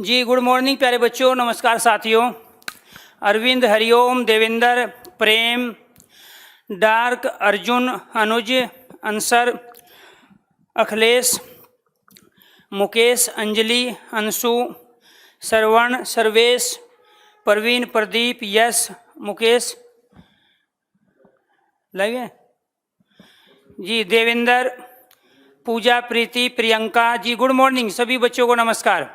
जी good morning प्यारे बच्चों, नमस्कार साथियों। अरविंद, हरिओम, देवेंद्र, प्रेम, डार्क, अर्जुन, अनुज, अंसर, अखिलेश, मुकेश, अंजलि, अंशु, श्रवण, सर्वेश, प्रवीण, प्रदीप, यश, मुकेश लाइव है जी, देवेंद्र, पूजा, प्रीति, प्रियंका जी। गुड मॉर्निंग सभी बच्चों को, नमस्कार।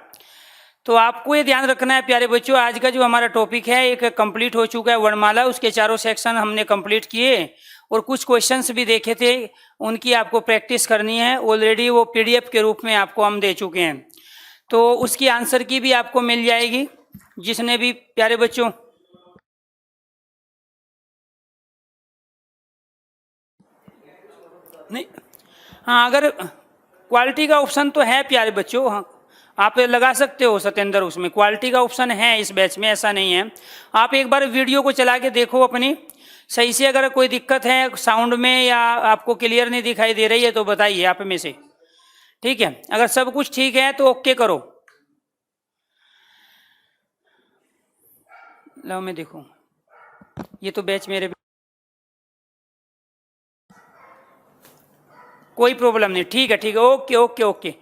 तो आपको ये ध्यान रखना है प्यारे बच्चों, आज का जो हमारा टॉपिक है एक कंप्लीट हो चुका है वर्णमाला। उसके चारों सेक्शन हमने कंप्लीट किए और कुछ क्वेश्चंस भी देखे थे, उनकी आपको प्रैक्टिस करनी है। ऑलरेडी वो पीडीएफ के रूप में आपको हम दे चुके हैं, तो उसकी आंसर की भी आपको मिल जाएगी। जिसने भी प्यारे बच्चों नहीं, हाँ, अगर क्वालिटी का ऑप्शन तो है प्यारे बच्चों, हाँ आप लगा सकते हो सत्येंद्र, उसमें क्वालिटी का ऑप्शन है इस बैच में, ऐसा नहीं है। आप एक बार वीडियो को चला के देखो अपनी सही से, अगर कोई दिक्कत है साउंड में या आपको क्लियर नहीं दिखाई दे रही है तो बताइए आप में से, ठीक है। अगर सब कुछ ठीक है तो ओके करो। लो मैं देखूं, ये तो बैच मेरे, कोई प्रॉब्लम नहीं, ठीक है ठीक है, ओके ओके ओके।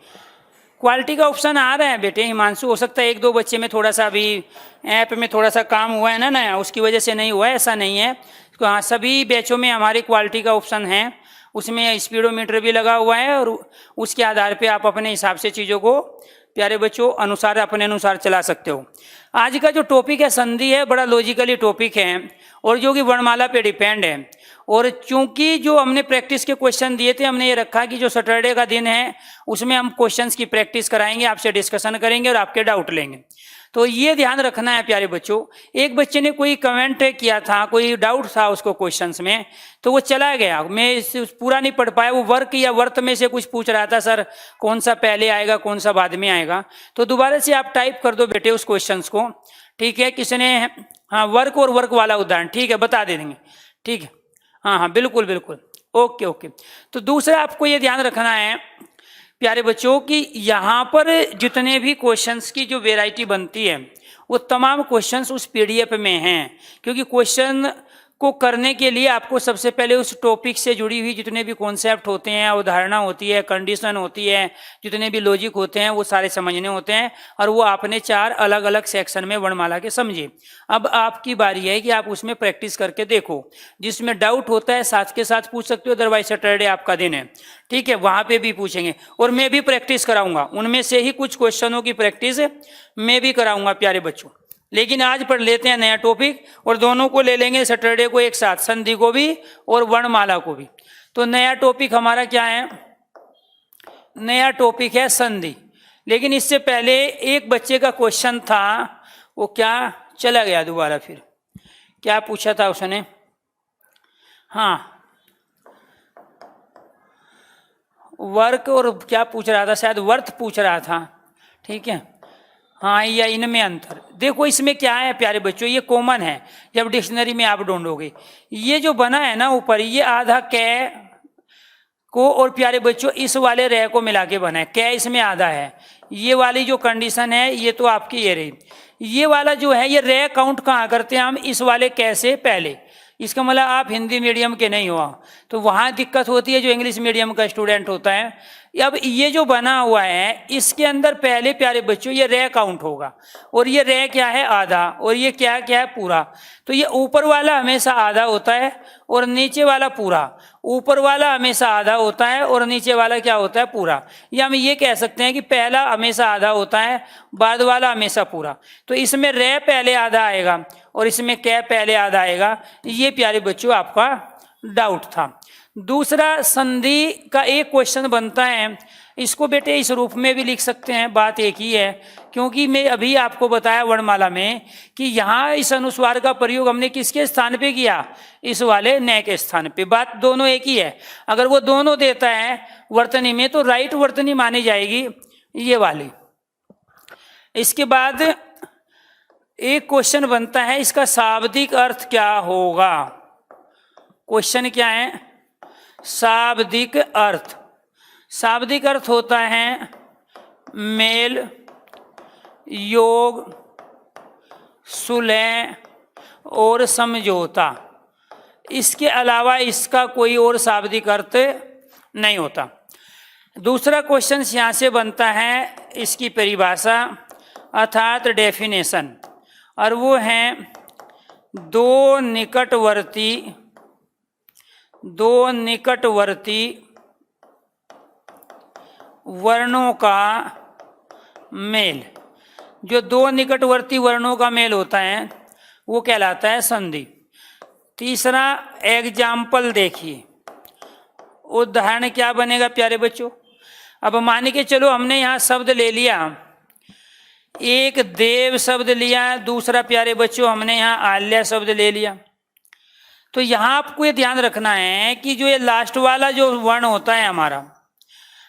क्वालिटी का ऑप्शन आ रहा है बेटे हिमांशु, हो सकता है एक दो बच्चे में थोड़ा सा अभी ऐप में थोड़ा सा काम हुआ है ना नया, उसकी वजह से नहीं हुआ है, ऐसा नहीं है। तो हाँ, सभी बैचों में हमारी क्वालिटी का ऑप्शन है, उसमें स्पीडोमीटर भी लगा हुआ है और उसके आधार पे आप अपने हिसाब से चीज़ों को प्यारे बच्चों अनुसार अपने अनुसार चला सकते हो। आज का जो टॉपिक है संधि है, बड़ा लॉजिकली टॉपिक है और जो कि वर्णमाला पे डिपेंड है। और चूंकि जो हमने प्रैक्टिस के क्वेश्चन दिए थे, हमने ये रखा कि जो सैटरडे का दिन है उसमें हम क्वेश्चंस की प्रैक्टिस कराएंगे, आपसे डिस्कशन करेंगे और आपके डाउट लेंगे। तो ये ध्यान रखना है प्यारे बच्चों। एक बच्चे ने कोई कमेंट किया था, कोई डाउट था उसको क्वेश्चंस में, तो वो चला गया, मैं पूरा नहीं पढ़ पाया। वो वर्क या वर्त में से कुछ पूछ रहा था, सर कौन सा पहले आएगा कौन सा बाद में आएगा। तो दोबारा से आप टाइप कर दो बेटे उस क्वेश्चंस को, ठीक है। किसने, हाँ वर्क और वर्क वाला उदाहरण, ठीक है बता देंगे, ठीक है, हाँ हाँ बिल्कुल बिल्कुल, ओके ओके। तो दूसरा आपको ये ध्यान रखना है प्यारे बच्चों कि यहाँ पर जितने भी क्वेश्चंस की जो वैरायटी बनती है वो तमाम क्वेश्चंस उस पीडीएफ में हैं। क्योंकि क्वेश्चन को करने के लिए आपको सबसे पहले उस टॉपिक से जुड़ी हुई जितने भी कॉन्सेप्ट होते हैं, उदाहरणा होती है, कंडीशन होती है, जितने भी लॉजिक होते हैं वो सारे समझने होते हैं और वो आपने 4 अलग अलग सेक्शन में वर्णमाला के समझे। अब आपकी बारी है कि आप उसमें प्रैक्टिस करके देखो। जिसमें डाउट होता है साथ के साथ पूछ सकते हो, अदरवाइज सैटरडे आपका दिन है, ठीक है, वहाँ पे भी पूछेंगे और मैं भी प्रैक्टिस कराऊंगा। उनमें से ही कुछ क्वेश्चनों की प्रैक्टिस मैं भी कराऊंगा प्यारे बच्चों। लेकिन आज पढ़ लेते हैं नया टॉपिक और दोनों को ले लेंगे सैटरडे को एक साथ, संधि को भी और वर्णमाला को भी। तो नया टॉपिक हमारा क्या है? नया टॉपिक है संधि। लेकिन इससे पहले एक बच्चे का क्वेश्चन था, वो क्या चला गया दोबारा, फिर क्या पूछा था उसने? हाँ वर्क और क्या पूछ रहा था, शायद वर्थ पूछ रहा था, ठीक है। हाँ या इनमें अंतर देखो, इसमें क्या है प्यारे बच्चों, ये कॉमन है, जब डिक्शनरी में आप ढूंढोगे। ये जो बना है ना ऊपर, ये आधा कै को और प्यारे बच्चों इस वाले रे को मिला के बना है, कै इसमें आधा है। ये वाली जो कंडीशन है ये तो आपकी ये रही। ये वाला जो है ये रे काउंट कहाँ करते हैं हम? इस वाले कै से पहले। इसका मतलब आप हिंदी मीडियम के नहीं हो तो वहाँ दिक्कत होती है जो इंग्लिश मीडियम का स्टूडेंट होता है। अब ये जो बना हुआ है इसके अंदर पहले प्यारे बच्चों ये रे काउंट होगा और ये रे क्या है? आधा, और ये क्या क्या है? पूरा। तो ये ऊपर वाला हमेशा आधा होता है और नीचे वाला पूरा। ऊपर वाला हमेशा आधा होता है और नीचे वाला क्या होता है? पूरा। या हम ये कह सकते हैं कि पहला हमेशा आधा होता है, बाद वाला हमेशा पूरा। तो इसमें रे पहले आधा आएगा और इसमें कै पहले आधा आएगा। ये प्यारे बच्चों आपका डाउट था। दूसरा संधि का एक क्वेश्चन बनता है, इसको बेटे इस रूप में भी लिख सकते हैं, बात एक ही है। क्योंकि मैं अभी आपको बताया वर्णमाला में कि यहाँ इस अनुस्वार का प्रयोग हमने किसके स्थान पे किया? इस वाले न के स्थान पे। बात दोनों एक ही है। अगर वो दोनों देता है वर्तनी में तो राइट वर्तनी मानी जाएगी ये वाली। इसके बाद एक क्वेश्चन बनता है, इसका शाब्दिक अर्थ क्या होगा? क्वेश्चन क्या है? शाब्दिक अर्थ। शाब्दिक अर्थ होता है मेल, योग, सुलह और समझौता। इसके अलावा इसका कोई और शाब्दिक अर्थ नहीं होता। दूसरा क्वेश्चन यहाँ से बनता है, इसकी परिभाषा अर्थात डेफिनेशन, और वो है दो निकटवर्ती वर्णों का मेल। जो दो निकटवर्ती वर्णों का मेल होता है वो कहलाता है संधि। तीसरा एग्जाम्पल देखिए, उदाहरण क्या बनेगा प्यारे बच्चों। अब मान के चलो हमने यहाँ शब्द ले लिया, एक देव शब्द लिया, दूसरा प्यारे बच्चों हमने यहाँ आल्य शब्द ले लिया। तो यहाँ आपको ये ध्यान रखना है कि जो ये लास्ट वाला जो वर्ण होता है हमारा,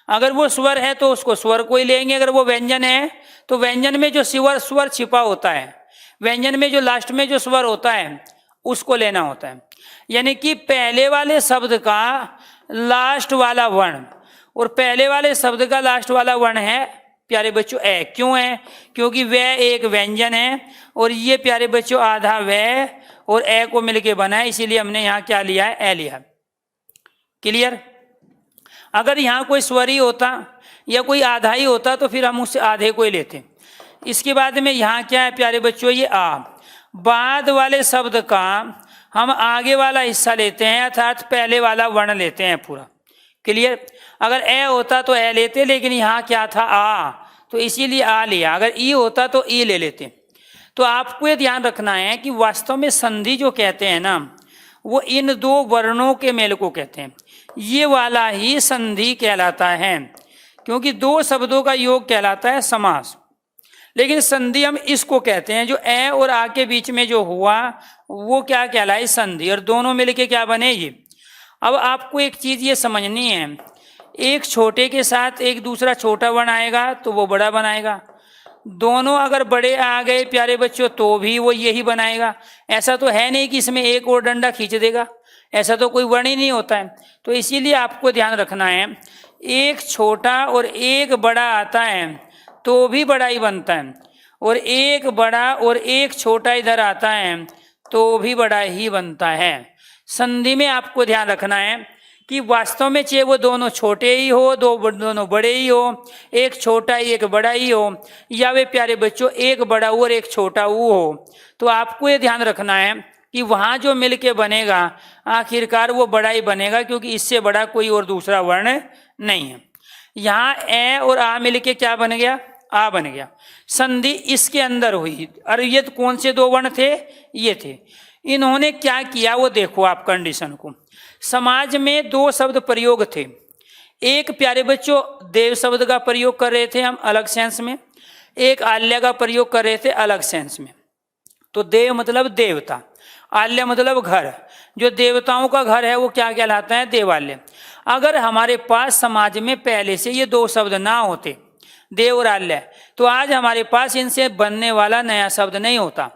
अगर वो स्वर है तो उसको स्वर को ही लेंगे, अगर वो व्यंजन है तो व्यंजन में जो स्वर छिपा होता है, व्यंजन में जो लास्ट में जो स्वर होता है उसको लेना होता है। यानी कि पहले वाले शब्द का लास्ट वाला वर्ण, और पहले वाले शब्द का लास्ट वाला वर्ण है प्यारे बच्चों ए। क्यों है? क्योंकि वह एक व्यंजन है और ये प्यारे बच्चों आधा वह और ए को मिलके बना है, इसीलिए हमने यहाँ क्या लिया है? ए लिया। क्लियर? अगर यहाँ कोई स्वर ही होता या कोई आधा ही होता तो फिर हम उससे आधे को ही लेते। इसके बाद में यहाँ क्या है प्यारे बच्चों? ये आ। बाद वाले शब्द का हम आगे वाला हिस्सा लेते हैं, अर्थात पहले वाला वर्ण लेते हैं पूरा। क्लियर? अगर ए होता तो ए लेते, लेकिन यहाँ क्या था? आ, तो इसीलिए आ लिया। अगर ई होता तो ई ले लेते। तो आपको ये ध्यान रखना है कि वास्तव में संधि जो कहते हैं ना, वो इन दो वर्णों के मेल को कहते हैं। ये वाला ही संधि कहलाता है, क्योंकि दो शब्दों का योग कहलाता है समास। लेकिन संधि हम इसको कहते हैं, जो ए और आ के बीच में जो हुआ वो क्या कहलाए? संधि। और दोनों मिलके क्या बनेगी? अब आपको एक चीज ये समझनी है, एक छोटे के साथ एक दूसरा छोटा वर्ण आएगा तो वो बड़ा बनाएगा, दोनों अगर बड़े आ गए प्यारे बच्चों तो भी वो यही बनाएगा। ऐसा तो है नहीं कि इसमें एक और डंडा खींच देगा, ऐसा तो कोई वर्ण ही नहीं होता है। तो इसीलिए आपको ध्यान रखना है, एक छोटा और एक बड़ा आता है तो भी बड़ा ही बनता है, और एक बड़ा और एक छोटा इधर आता है तो भी बड़ा ही बनता है। संधि में आपको ध्यान रखना है कि वास्तव में चाहे वो दोनों छोटे ही हो, दोनों बड़े ही हो, एक छोटा ही एक बड़ा ही हो, या वे प्यारे बच्चों एक बड़ा और एक छोटा वो हो, तो आपको ये ध्यान रखना है कि वहाँ जो मिल के बनेगा आखिरकार वो बड़ा ही बनेगा, क्योंकि इससे बड़ा कोई और दूसरा वर्ण नहीं है। यहाँ ए और आ मिल के क्या बन गया? आ बन गया। संधि इसके अंदर हुई। और ये कौन से दो वर्ण थे? ये थे। इन्होंने क्या किया वो देखो आप कंडीशन को। समाज में दो शब्द प्रयोग थे, एक प्यारे बच्चों देव शब्द का प्रयोग कर रहे थे हम अलग सेंस में, एक आल्य का प्रयोग कर रहे थे अलग सेंस में। तो देव मतलब देवता, आल्य मतलब घर। जो देवताओं का घर है वो क्या कहलाता है? देवालय। अगर हमारे पास समाज में पहले से ये दो शब्द ना होते, देव और आल्य, तो आज हमारे पास इनसे बनने वाला नया शब्द नहीं होता।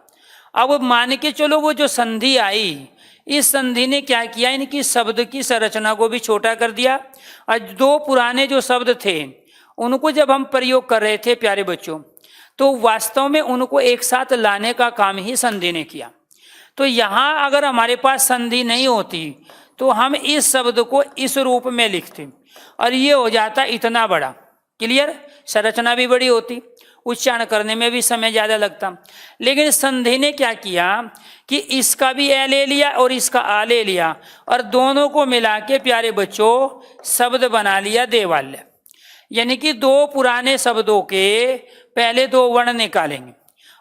अब मान के चलो वो जो संधि आई, इस संधि ने क्या किया? इनकी शब्द की संरचना को भी छोटा कर दिया। और दो पुराने जो शब्द थे उनको जब हम प्रयोग कर रहे थे प्यारे बच्चों, तो वास्तव में उनको एक साथ लाने का काम ही संधि ने किया। तो यहाँ अगर हमारे पास संधि नहीं होती तो हम इस शब्द को इस रूप में लिखते और ये हो जाता इतना बड़ा। क्लियर? संरचना भी बड़ी होती, उच्चारण करने में भी समय ज़्यादा लगता। लेकिन संधि ने क्या किया कि इसका भी ए ले लिया और इसका आ ले लिया, और दोनों को मिला के प्यारे बच्चों शब्द बना लिया देवालय। यानी कि दो पुराने शब्दों के पहले दो वर्ण निकालेंगे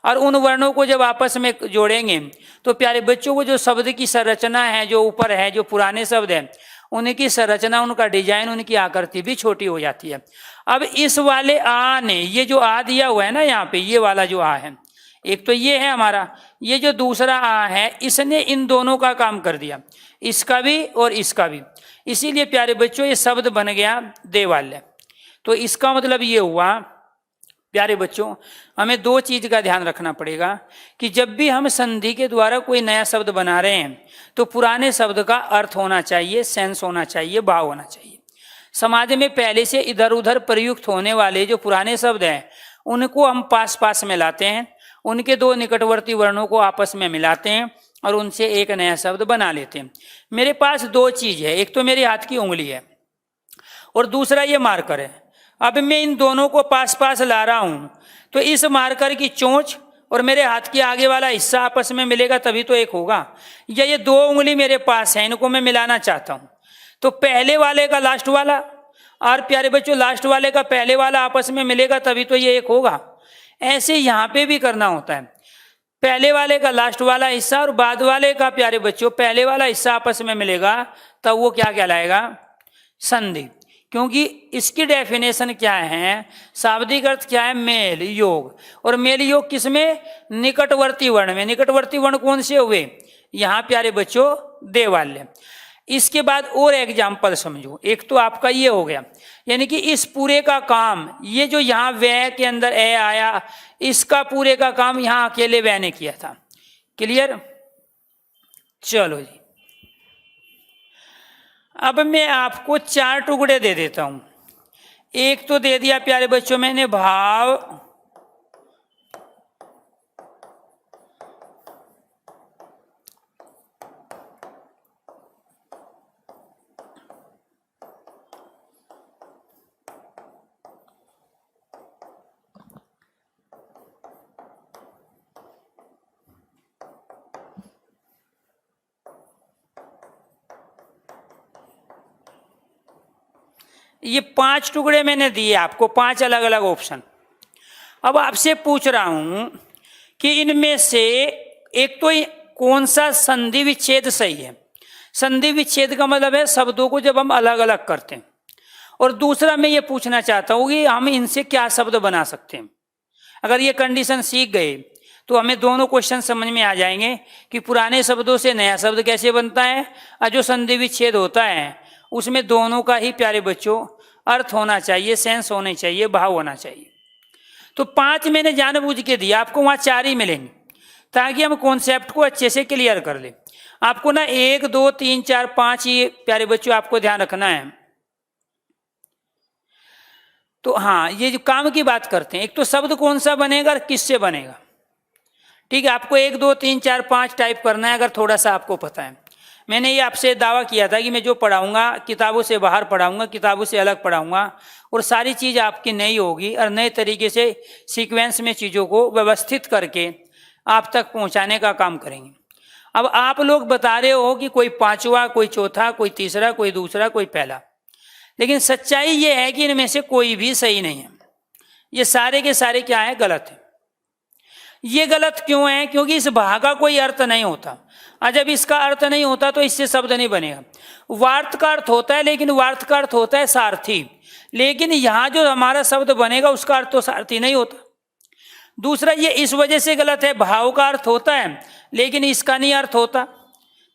और उन वर्णों को जब आपस में जोड़ेंगे तो प्यारे बच्चों को जो शब्द की संरचना है, जो ऊपर है, जो पुराने शब्द हैं, उनकी संरचना, उनका डिजाइन, उनकी आकृति भी छोटी हो जाती है। अब इस वाले आ ने, ये जो आ दिया हुआ है ना यहाँ पे, ये वाला जो आ है, एक तो ये है हमारा, ये जो दूसरा आ है, इसने इन दोनों का काम कर दिया, इसका भी और इसका भी। इसीलिए प्यारे बच्चों ये शब्द बन गया देवालय। तो इसका मतलब ये हुआ प्यारे बच्चों, हमें दो चीज का ध्यान रखना पड़ेगा कि जब भी हम संधि के द्वारा कोई नया शब्द बना रहे हैं तो पुराने शब्द का अर्थ होना चाहिए, सेंस होना चाहिए, भाव होना चाहिए। समाज में पहले से इधर उधर प्रयुक्त होने वाले जो पुराने शब्द हैं उनको हम पास पास में लाते हैं, उनके दो निकटवर्ती वर्णों को आपस में मिलाते हैं और उनसे एक नया शब्द बना लेते हैं। मेरे पास दो चीज है, एक तो मेरे हाथ की उंगली है और दूसरा ये मार्कर है। अब मैं इन दोनों को पास पास ला रहा हूं, तो इस मार्कर की चोंच और मेरे हाथ के आगे वाला हिस्सा आपस में मिलेगा तभी तो एक होगा। या ये दो उंगली मेरे पास है, इनको मैं मिलाना चाहता हूं, तो पहले वाले का लास्ट वाला और प्यारे बच्चों लास्ट वाले का पहले वाला आपस में मिलेगा तभी तो ये एक होगा। ऐसे यहाँ पे भी करना होता है, पहले वाले का लास्ट वाला हिस्सा और बाद वाले का प्यारे बच्चों पहले वाला हिस्सा आपस में मिलेगा तब वो क्या कहलाएगा, संधि। क्योंकि इसकी डेफिनेशन क्या है, शाब्दिक अर्थ क्या है, मेल योग। और मेल योग किसमें, निकटवर्ती वर्ण में। निकटवर्ती वर्ण कौन से हुए, यहाँ प्यारे बच्चों देवाल्य। इसके बाद और एग्जाम्पल समझो, एक तो आपका ये हो गया, यानी कि इस पूरे का काम, ये जो यहाँ वह के अंदर ए आया, इसका पूरे का काम यहाँ अकेले वह ने किया था। क्लियर, चलो जी। अब मैं आपको चार टुकड़े दे देता हूं। एक तो दे दिया प्यारे बच्चों मैंने भाव, ये पांच टुकड़े मैंने दिए आपको, पांच अलग अलग ऑप्शन। अब आपसे पूछ रहा हूं कि इनमें से एक तो कौन सा संधि विच्छेद सही है। संधि विच्छेद का मतलब है शब्दों को जब हम अलग अलग करते हैं। और दूसरा मैं ये पूछना चाहता हूं कि हम इनसे क्या शब्द बना सकते हैं। अगर ये कंडीशन सीख गए तो हमें दोनों क्वेश्चन समझ में आ जाएंगे कि पुराने शब्दों से नया शब्द कैसे बनता है, और जो संधि विच्छेद होता है उसमें दोनों का ही प्यारे बच्चों अर्थ होना चाहिए, सेंस होने चाहिए, भाव होना चाहिए। तो पांच मैंने जानबूझ के दिया, आपको वहां चार ही मिलेंगे ताकि हम कॉन्सेप्ट को अच्छे से क्लियर कर ले। आपको ना 1 2 3 4 5 ये प्यारे बच्चों आपको ध्यान रखना है। तो हाँ, ये जो काम की बात करते हैं, एक तो शब्द कौन सा बनेगा और किससे बनेगा। ठीक है, आपको 1 2 3 4 5 टाइप करना है अगर थोड़ा सा आपको पता है। मैंने ये आपसे दावा किया था कि मैं जो पढ़ाऊंगा किताबों से बाहर पढ़ाऊंगा, किताबों से अलग पढ़ाऊंगा, और सारी चीज़ आपकी नई होगी और नए तरीके से सीक्वेंस में चीज़ों को व्यवस्थित करके आप तक पहुंचाने का काम करेंगे। अब आप लोग बता रहे हो कि कोई पांचवा, कोई चौथा, कोई तीसरा, कोई दूसरा, कोई पहला, लेकिन सच्चाई ये है कि इनमें से कोई भी सही नहीं है। ये सारे के सारे क्या है, गलत है। ये गलत क्यों है, क्योंकि इस भा का कोई अर्थ नहीं होता, और जब इसका अर्थ नहीं होता तो इससे शब्द नहीं बनेगा। वार्त का अर्थ होता है, लेकिन वार्त का अर्थ होता है सारथी, लेकिन यहाँ जो हमारा शब्द बनेगा उसका अर्थ तो सारथी नहीं होता। दूसरा, ये इस वजह से गलत है, भाव का अर्थ होता है लेकिन इसका नहीं अर्थ होता,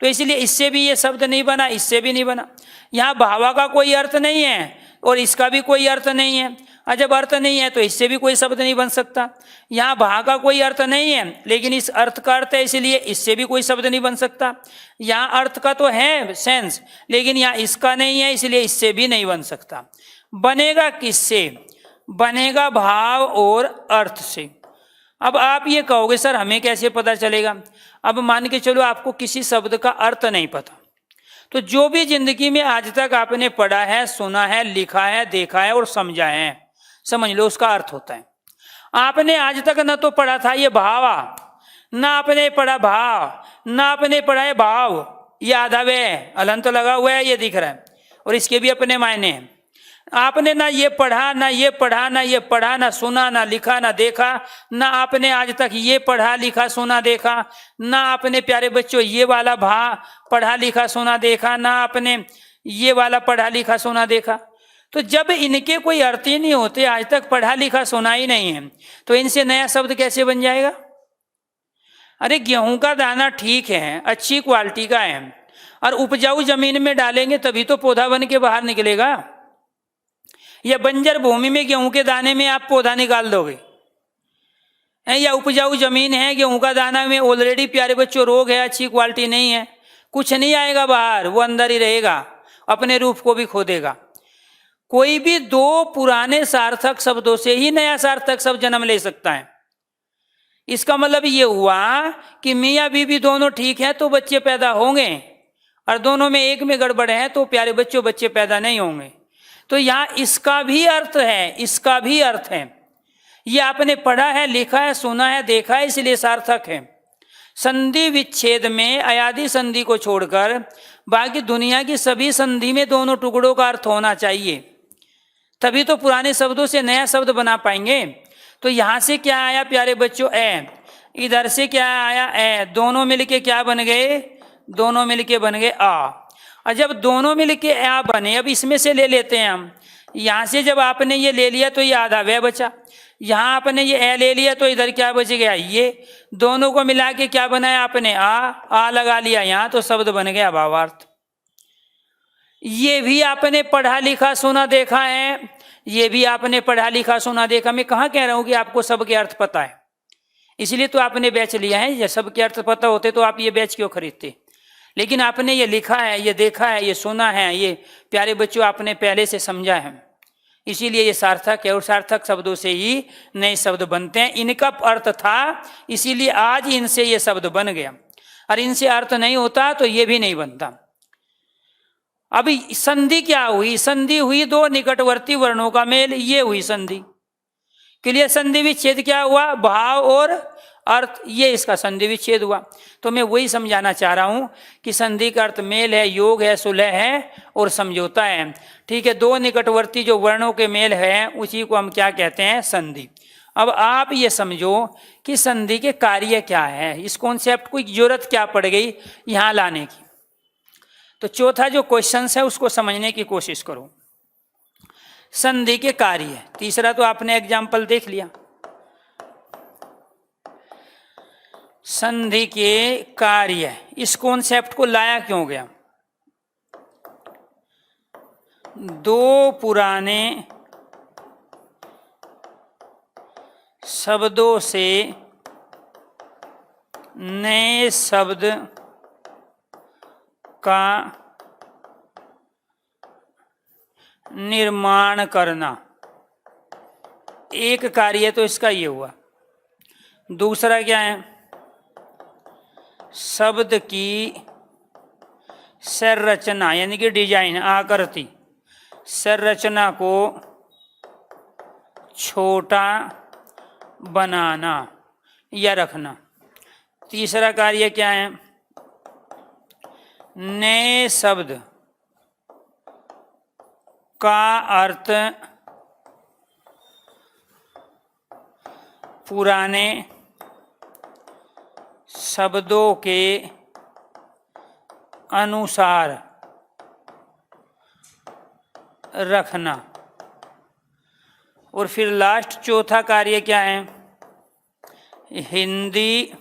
तो इसलिए इससे भी ये शब्द नहीं बना, इससे भी नहीं बना। यहाँ भावा का कोई अर्थ नहीं है और इसका भी कोई अर्थ नहीं है, और जब अर्थ नहीं है तो इससे भी कोई शब्द नहीं बन सकता। यहाँ भा का कोई अर्थ नहीं है लेकिन इस अर्थ का अर्थ है, इसलिए इससे भी कोई शब्द नहीं बन सकता। यहाँ अर्थ का तो है सेंस, लेकिन यहाँ इसका नहीं है, इसलिए इससे भी नहीं बन सकता। बनेगा किससे, बनेगा भाव और अर्थ से। अब आप ये कहोगे सर हमें कैसे पता चलेगा। अब मान के चलो आपको किसी शब्द का अर्थ नहीं पता, तो जो भी जिंदगी में आज तक आपने पढ़ा है, सुना है, लिखा है, देखा है और समझा है, समझ लो उसका अर्थ होता है। आपने आज तक न तो पढ़ा था ये भावा, ना आपने पढ़ा भाव, ना आपने पढ़ा है भाव, ये आधा वे अलंत लगा हुआ है, ये दिख रहा है, और इसके भी अपने मायने हैं। आपने ना ये पढ़ा, ना ये पढ़ा, ना ये पढ़ा, ना सुना, ना लिखा, ना देखा, ना आपने आज तक ये पढ़ा लिखा सुना देखा, ना आपने प्यारे बच्चों ये वाला भा पढ़ा लिखा सुना देखा, ना आपने ये वाला पढ़ा लिखा सुना देखा। तो जब इनके कोई अर्थ ही नहीं होते, आज तक पढ़ा लिखा सुना ही नहीं है, तो इनसे नया शब्द कैसे बन जाएगा। अरे गेहूं का दाना ठीक है, अच्छी क्वालिटी का है, और उपजाऊ जमीन में डालेंगे तभी तो पौधा बन के बाहर निकलेगा। या बंजर भूमि में गेहूं के दाने में आप पौधा निकाल दोगे, या उपजाऊ जमीन है, गेहूं का दाना में ऑलरेडी प्यारे बच्चों रोग है, अच्छी क्वालिटी नहीं है, कुछ नहीं आएगा बाहर, वो अंदर ही रहेगा, अपने रूप को भी खो देगा। कोई भी दो पुराने सार्थक शब्दों से ही नया सार्थक शब्द जन्म ले सकता है। इसका मतलब ये हुआ कि मियाँ बीवी दोनों ठीक है तो बच्चे पैदा होंगे, और दोनों में एक में गड़बड़ है तो प्यारे बच्चों बच्चे पैदा नहीं होंगे। तो यहाँ इसका भी अर्थ है, इसका भी अर्थ है। ये आपने पढ़ा है, लिखा है, सुना है, देखा है, इसलिए सार्थक है। संधि विच्छेद में अयादि संधि को छोड़कर बाकी दुनिया की सभी संधि में दोनों टुकड़ों का अर्थ होना चाहिए, तभी तो पुराने शब्दों से नया शब्द बना पाएंगे। तो यहाँ से क्या आया प्यारे बच्चों? ए। इधर से क्या आया? ए। दोनों मिलके क्या बन गए? दोनों मिलके बन गए आ। और जब दोनों मिलके आ बने, अब इसमें से ले लेते हैं हम। यहाँ से जब आपने ये ले लिया तो ये आधा वह बचा, यहाँ आपने ये ए ले लिया तो इधर क्या बच गया? ये। दोनों को मिला के क्या बनाया आपने? आ लगा लिया यहाँ, तो शब्द बन गया भावार्थ। ये भी आपने पढ़ा लिखा सुना देखा है, ये भी आपने पढ़ा लिखा सुना देखा। मैं कहाँ कह रहा हूँ कि आपको सबके अर्थ पता है, इसलिए तो आपने बैच लिया है। ये सबके अर्थ पता होते तो आप ये बैच क्यों खरीदते? लेकिन आपने ये लिखा है, ये देखा है, ये सुना है, ये प्यारे बच्चों आपने पहले से समझा है, इसीलिए ये सार्थक है। और सार्थक शब्दों से ही नए शब्द बनते हैं। इनका अर्थ था, इसीलिए आज इनसे ये शब्द बन गया, और इनसे अर्थ नहीं होता तो ये भी नहीं बनता। अभी संधि क्या हुई? संधि हुई दो निकटवर्ती वर्णों का मेल, ये हुई संधि। क्लियर? संधि विच्छेद क्या हुआ? भाव और अर्थ, ये इसका संधि विच्छेद हुआ। तो मैं वही समझाना चाह रहा हूं कि संधि का अर्थ मेल है, योग है, सुलह है और समझौता है। ठीक है, दो निकटवर्ती जो वर्णों के मेल है उसी को हम क्या कहते हैं? संधि। अब आप ये समझो कि संधि के कार्य क्या है, इस कॉन्सेप्ट को जरूरत क्या पड़ गई यहाँ लाने की। तो चौथा जो क्वेश्चन है उसको समझने की कोशिश करो। संधि के कार्य, तीसरा तो आपने एग्जाम्पल देख लिया। संधि के कार्य, इस कॉन्सेप्ट को लाया क्यों गया? दो पुराने शब्दों से नए शब्द का निर्माण करना, एक कार्य तो इसका ये हुआ। दूसरा क्या है? शब्द की संरचना यानी कि डिजाइन, आकृति, संरचना को छोटा बनाना या रखना। तीसरा कार्य क्या है? नए शब्द का अर्थ पुराने शब्दों के अनुसार रखना। और फिर लास्ट चौथा कार्य क्या है? हिंदी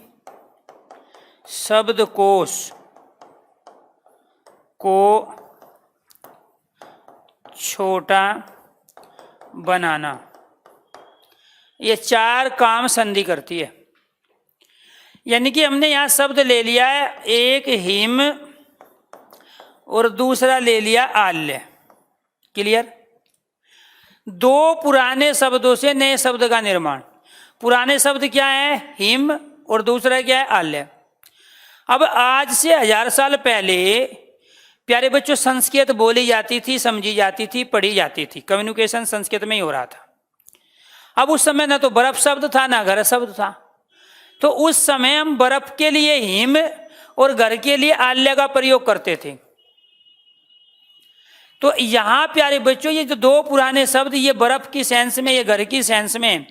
शब्दकोश को छोटा बनाना। ये चार काम संधि करती है। यानी कि हमने यहाँ शब्द ले लिया है, एक हिम और दूसरा ले लिया आल्य। क्लियर? दो पुराने शब्दों से नए शब्द का निर्माण। पुराने शब्द क्या है? हिम, और दूसरा क्या है? आल्य। अब आज से 1000 साल पहले प्यारे बच्चों संस्कृत बोली जाती थी, समझी जाती थी, पढ़ी जाती थी। कम्युनिकेशन संस्कृत में ही हो रहा था। अब उस समय ना तो बर्फ शब्द था ना घर शब्द था, तो उस समय हम बर्फ के लिए हिम और घर के लिए आल्य का प्रयोग करते थे। तो यहाँ प्यारे बच्चों ये जो दो पुराने शब्द, ये बर्फ की सेंस में, ये घर की सेंस में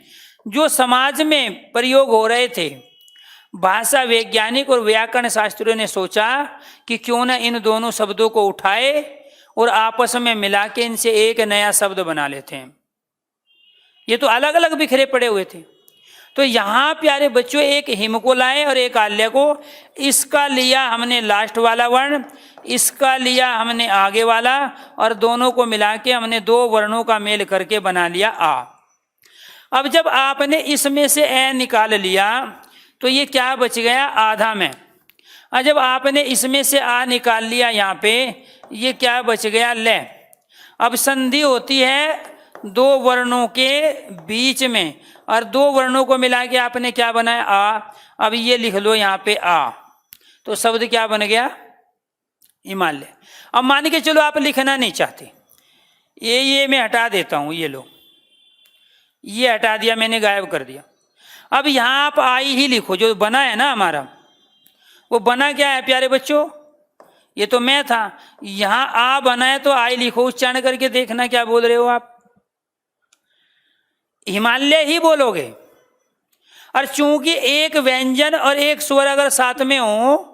जो समाज में प्रयोग हो रहे थे, भाषा वैज्ञानिक और व्याकरण शास्त्रियों ने सोचा कि क्यों न इन दोनों शब्दों को उठाए और आपस में मिला के इनसे एक नया शब्द बना लेते हैं। ये तो अलग अलग बिखरे पड़े हुए थे। तो यहाँ प्यारे बच्चों एक हिम को लाए और एक आल्य को। इसका लिया हमने लास्ट वाला वर्ण, इसका लिया हमने आगे वाला, और दोनों को मिला के हमने दो वर्णों का मेल करके बना लिया आ। अब जब आपने इसमें से ए निकाल लिया तो ये क्या बच गया? आधा में। और जब आपने इसमें से आ निकाल लिया यहाँ पे, ये क्या बच गया? ले। अब संधि होती है दो वर्णों के बीच में, और दो वर्णों को मिला के आपने क्या बनाया, आ। अब ये लिख लो यहाँ पे आ, तो शब्द क्या बन गया, हिमालय। अब मान के चलो आप लिखना नहीं चाहते, ये मैं हटा देता हूँ, ये लो, ये हटा दिया मैंने, गायब कर दिया। अब यहाँ आप आई ही लिखो, जो बना है ना हमारा, वो बना क्या है प्यारे बच्चों, ये तो मैं था, यहाँ आ बना है तो आई लिखो, उच्चारण करके देखना क्या बोल रहे हो आप, हिमालय ही बोलोगे। और चूंकि एक व्यंजन और एक स्वर अगर साथ में हो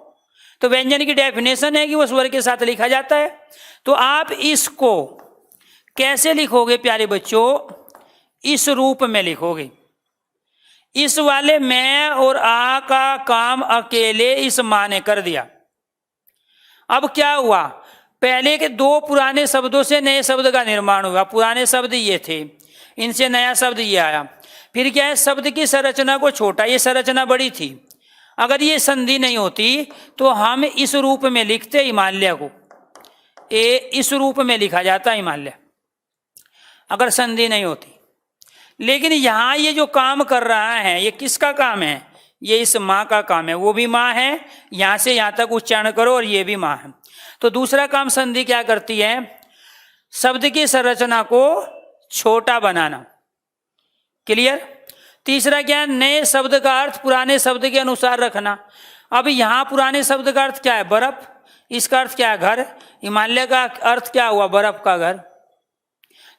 तो व्यंजन की डेफिनेशन है कि वो स्वर के साथ लिखा जाता है। तो आप इसको कैसे लिखोगे प्यारे बच्चों, इस रूप में लिखोगे। इस वाले मैं और आ का काम अकेले इस माँ ने कर दिया। अब क्या हुआ, पहले के दो पुराने शब्दों से नए शब्द का निर्माण हुआ। पुराने शब्द ये थे, इनसे नया शब्द ये आया। फिर क्या है, शब्द की संरचना को छोटा, ये संरचना बड़ी थी। अगर ये संधि नहीं होती तो हम इस रूप में लिखते हिमालय को, इस रूप में लिखा जाता हिमालय, अगर संधि नहीं होती। लेकिन यहाँ ये जो काम कर रहा है, ये किसका काम है, ये इस माँ का काम है। वो भी माँ है, यहाँ से यहाँ तक उच्चारण करो, और ये भी माँ है। तो दूसरा काम संधि क्या करती है, शब्द की संरचना को छोटा बनाना। क्लियर। तीसरा क्या है, नए शब्द का अर्थ पुराने शब्द के अनुसार रखना। अब यहाँ पुराने शब्द का अर्थ क्या है, बर्फ, इसका अर्थ क्या है, घर। हिमालय का अर्थ क्या हुआ, बर्फ का घर।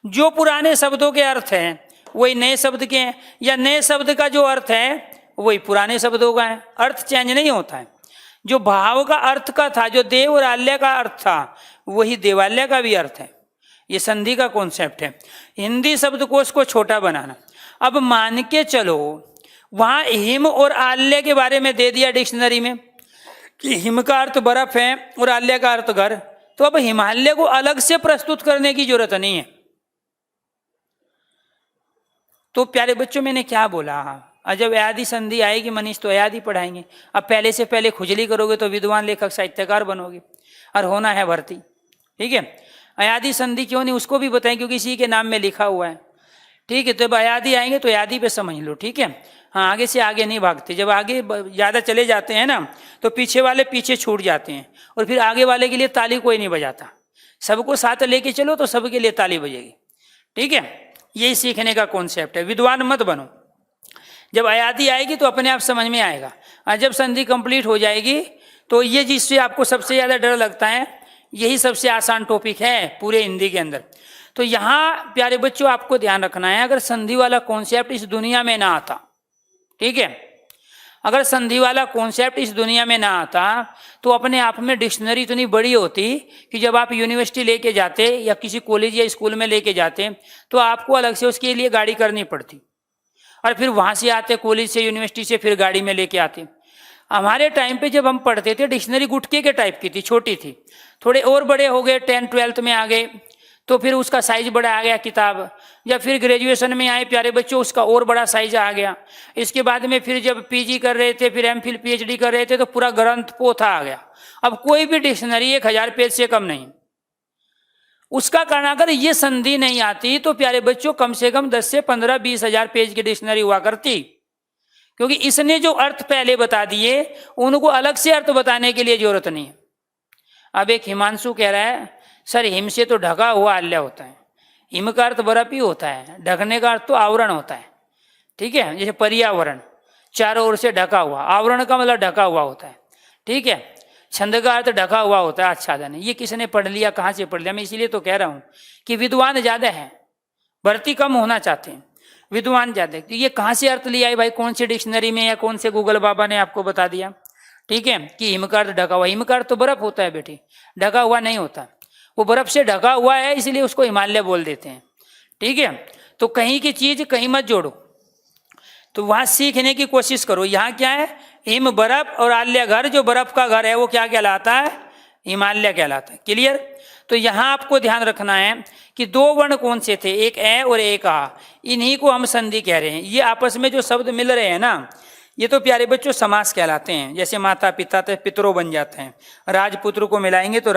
जो पुराने शब्दों के अर्थ हैं वही नए शब्द के हैं, या नए शब्द का जो अर्थ है वही पुराने शब्दों का है। अर्थ चेंज नहीं होता है। जो भाव का अर्थ का था, जो देव और आल्य का अर्थ था, वही देवालय का भी अर्थ है। ये संधि का कॉन्सेप्ट है, हिंदी शब्दकोश को छोटा बनाना। अब मान के चलो वहाँ हिम और आल्य के बारे में दे दिया डिक्शनरी में कि हिम का अर्थ बर्फ है और आल्य का अर्थ घर, तो अब हिमालय को अलग से प्रस्तुत करने की जरूरत नहीं है। तो प्यारे बच्चों मैंने क्या बोला, और जब अयादि संधि आएगी मनीष तो अयादि पढ़ाएंगे। अब पहले से पहले खुजली करोगे तो विद्वान लेखक साहित्यकार बनोगे, और होना है भर्ती। ठीक है, अयादि संधि क्यों नहीं उसको भी बताएं, क्योंकि इसी के नाम में लिखा हुआ है। ठीक है, तो जब अयादि आएंगे तो अयादि पे समझ लो। ठीक है, हाँ, आगे से आगे नहीं भागते। जब आगे ज़्यादा चले जाते हैं ना तो पीछे वाले पीछे छूट जाते हैं, और फिर आगे वाले के लिए ताली कोई नहीं बजाता। सबको साथ लेके चलो तो सबके लिए ताली बजेगी। ठीक है, यही सीखने का कॉन्सेप्ट है। विद्वान मत बनो, जब अयादि आएगी तो अपने आप समझ में आएगा। और जब संधि कंप्लीट हो जाएगी तो ये जिससे आपको सबसे ज़्यादा डर लगता है, यही सबसे आसान टॉपिक है पूरे हिंदी के अंदर। तो यहाँ प्यारे बच्चों आपको ध्यान रखना है, अगर संधि वाला कॉन्सेप्ट इस दुनिया में ना आता, ठीक है, अगर संधि वाला कॉन्सेप्ट इस दुनिया में ना आता तो अपने आप में डिक्शनरी इतनी बड़ी होती कि जब आप यूनिवर्सिटी लेके जाते या किसी कॉलेज या स्कूल में लेके जाते तो आपको अलग से उसके लिए गाड़ी करनी पड़ती, और फिर वहाँ से आते कॉलेज से यूनिवर्सिटी से फिर गाड़ी में लेके आते। हमारे टाइम पे जब हम पढ़ते थे डिक्शनरी गुटके के टाइप की थी, छोटी थी। थोड़े और बड़े हो गए, 10th-12th में आ गए तो फिर उसका साइज बड़ा आ गया किताब, या फिर ग्रेजुएशन में आए प्यारे बच्चों उसका और बड़ा साइज आ गया। इसके बाद में फिर जब पीजी कर रहे थे, फिर एमफिल पीएचडी कर रहे थे तो पूरा ग्रंथ पोथा आ गया। अब कोई भी डिक्शनरी 1000 पेज से कम नहीं। उसका कारण अगर ये संधि नहीं आती तो प्यारे बच्चों कम से कम 10 से 15-20 हजार पेज की डिक्शनरी हुआ करती, क्योंकि इसने जो अर्थ पहले बता दिए उनको अलग से अर्थ बताने के लिए जरूरत नहीं है। अब एक हिमांशु कह रहा है सर हिम से तो ढका हुआ आल्य होता है, हिम का अर्थ बर्फ ही होता है, ढकने का अर्थ तो आवरण होता है। ठीक है, जैसे पर्यावरण चारों ओर से ढका हुआ, आवरण का मतलब ढका हुआ होता है। ठीक है, छंद का अर्थ ढका हुआ होता है, आच्छादन। ये किसने पढ़ लिया, कहाँ से पढ़ लिया? मैं इसीलिए तो कह रहा हूँ कि विद्वान ज्यादा है, भर्ती कम होना चाहते हैं, विद्वान ज्यादा। ये कहाँ से अर्थ लिया है भाई, कौन से डिक्शनरी में या कौन से गूगल बाबा ने आपको बता दिया? ठीक है, कि हिम का अर्थ ढका हुआ, हिम का अर्थ तो बर्फ होता है बेटी, ढका हुआ नहीं होता। वो बर्फ से ढका हुआ है इसलिए उसको हिमालय बोल देते हैं। ठीक है, तो कहीं की चीज कहीं मत जोड़ो, तो वहां सीखने की कोशिश करो। यहाँ क्या है, हिम बर्फ और आल्य घर, जो बर्फ का घर है वो क्या कहलाता है, हिमालय कहलाता है। क्लियर। तो यहाँ आपको ध्यान रखना है कि दो वर्ण कौन से थे, एक ए और एक आ, इन्हीं को हम संधि कह रहे हैं। ये आपस में जो शब्द मिल रहे हैं ना, ये तो प्यारे बच्चों समास कहलाते हैं। जैसे माता पिता तो पितरों बन जाते हैं, राजपुत्र को मिलाएंगे तो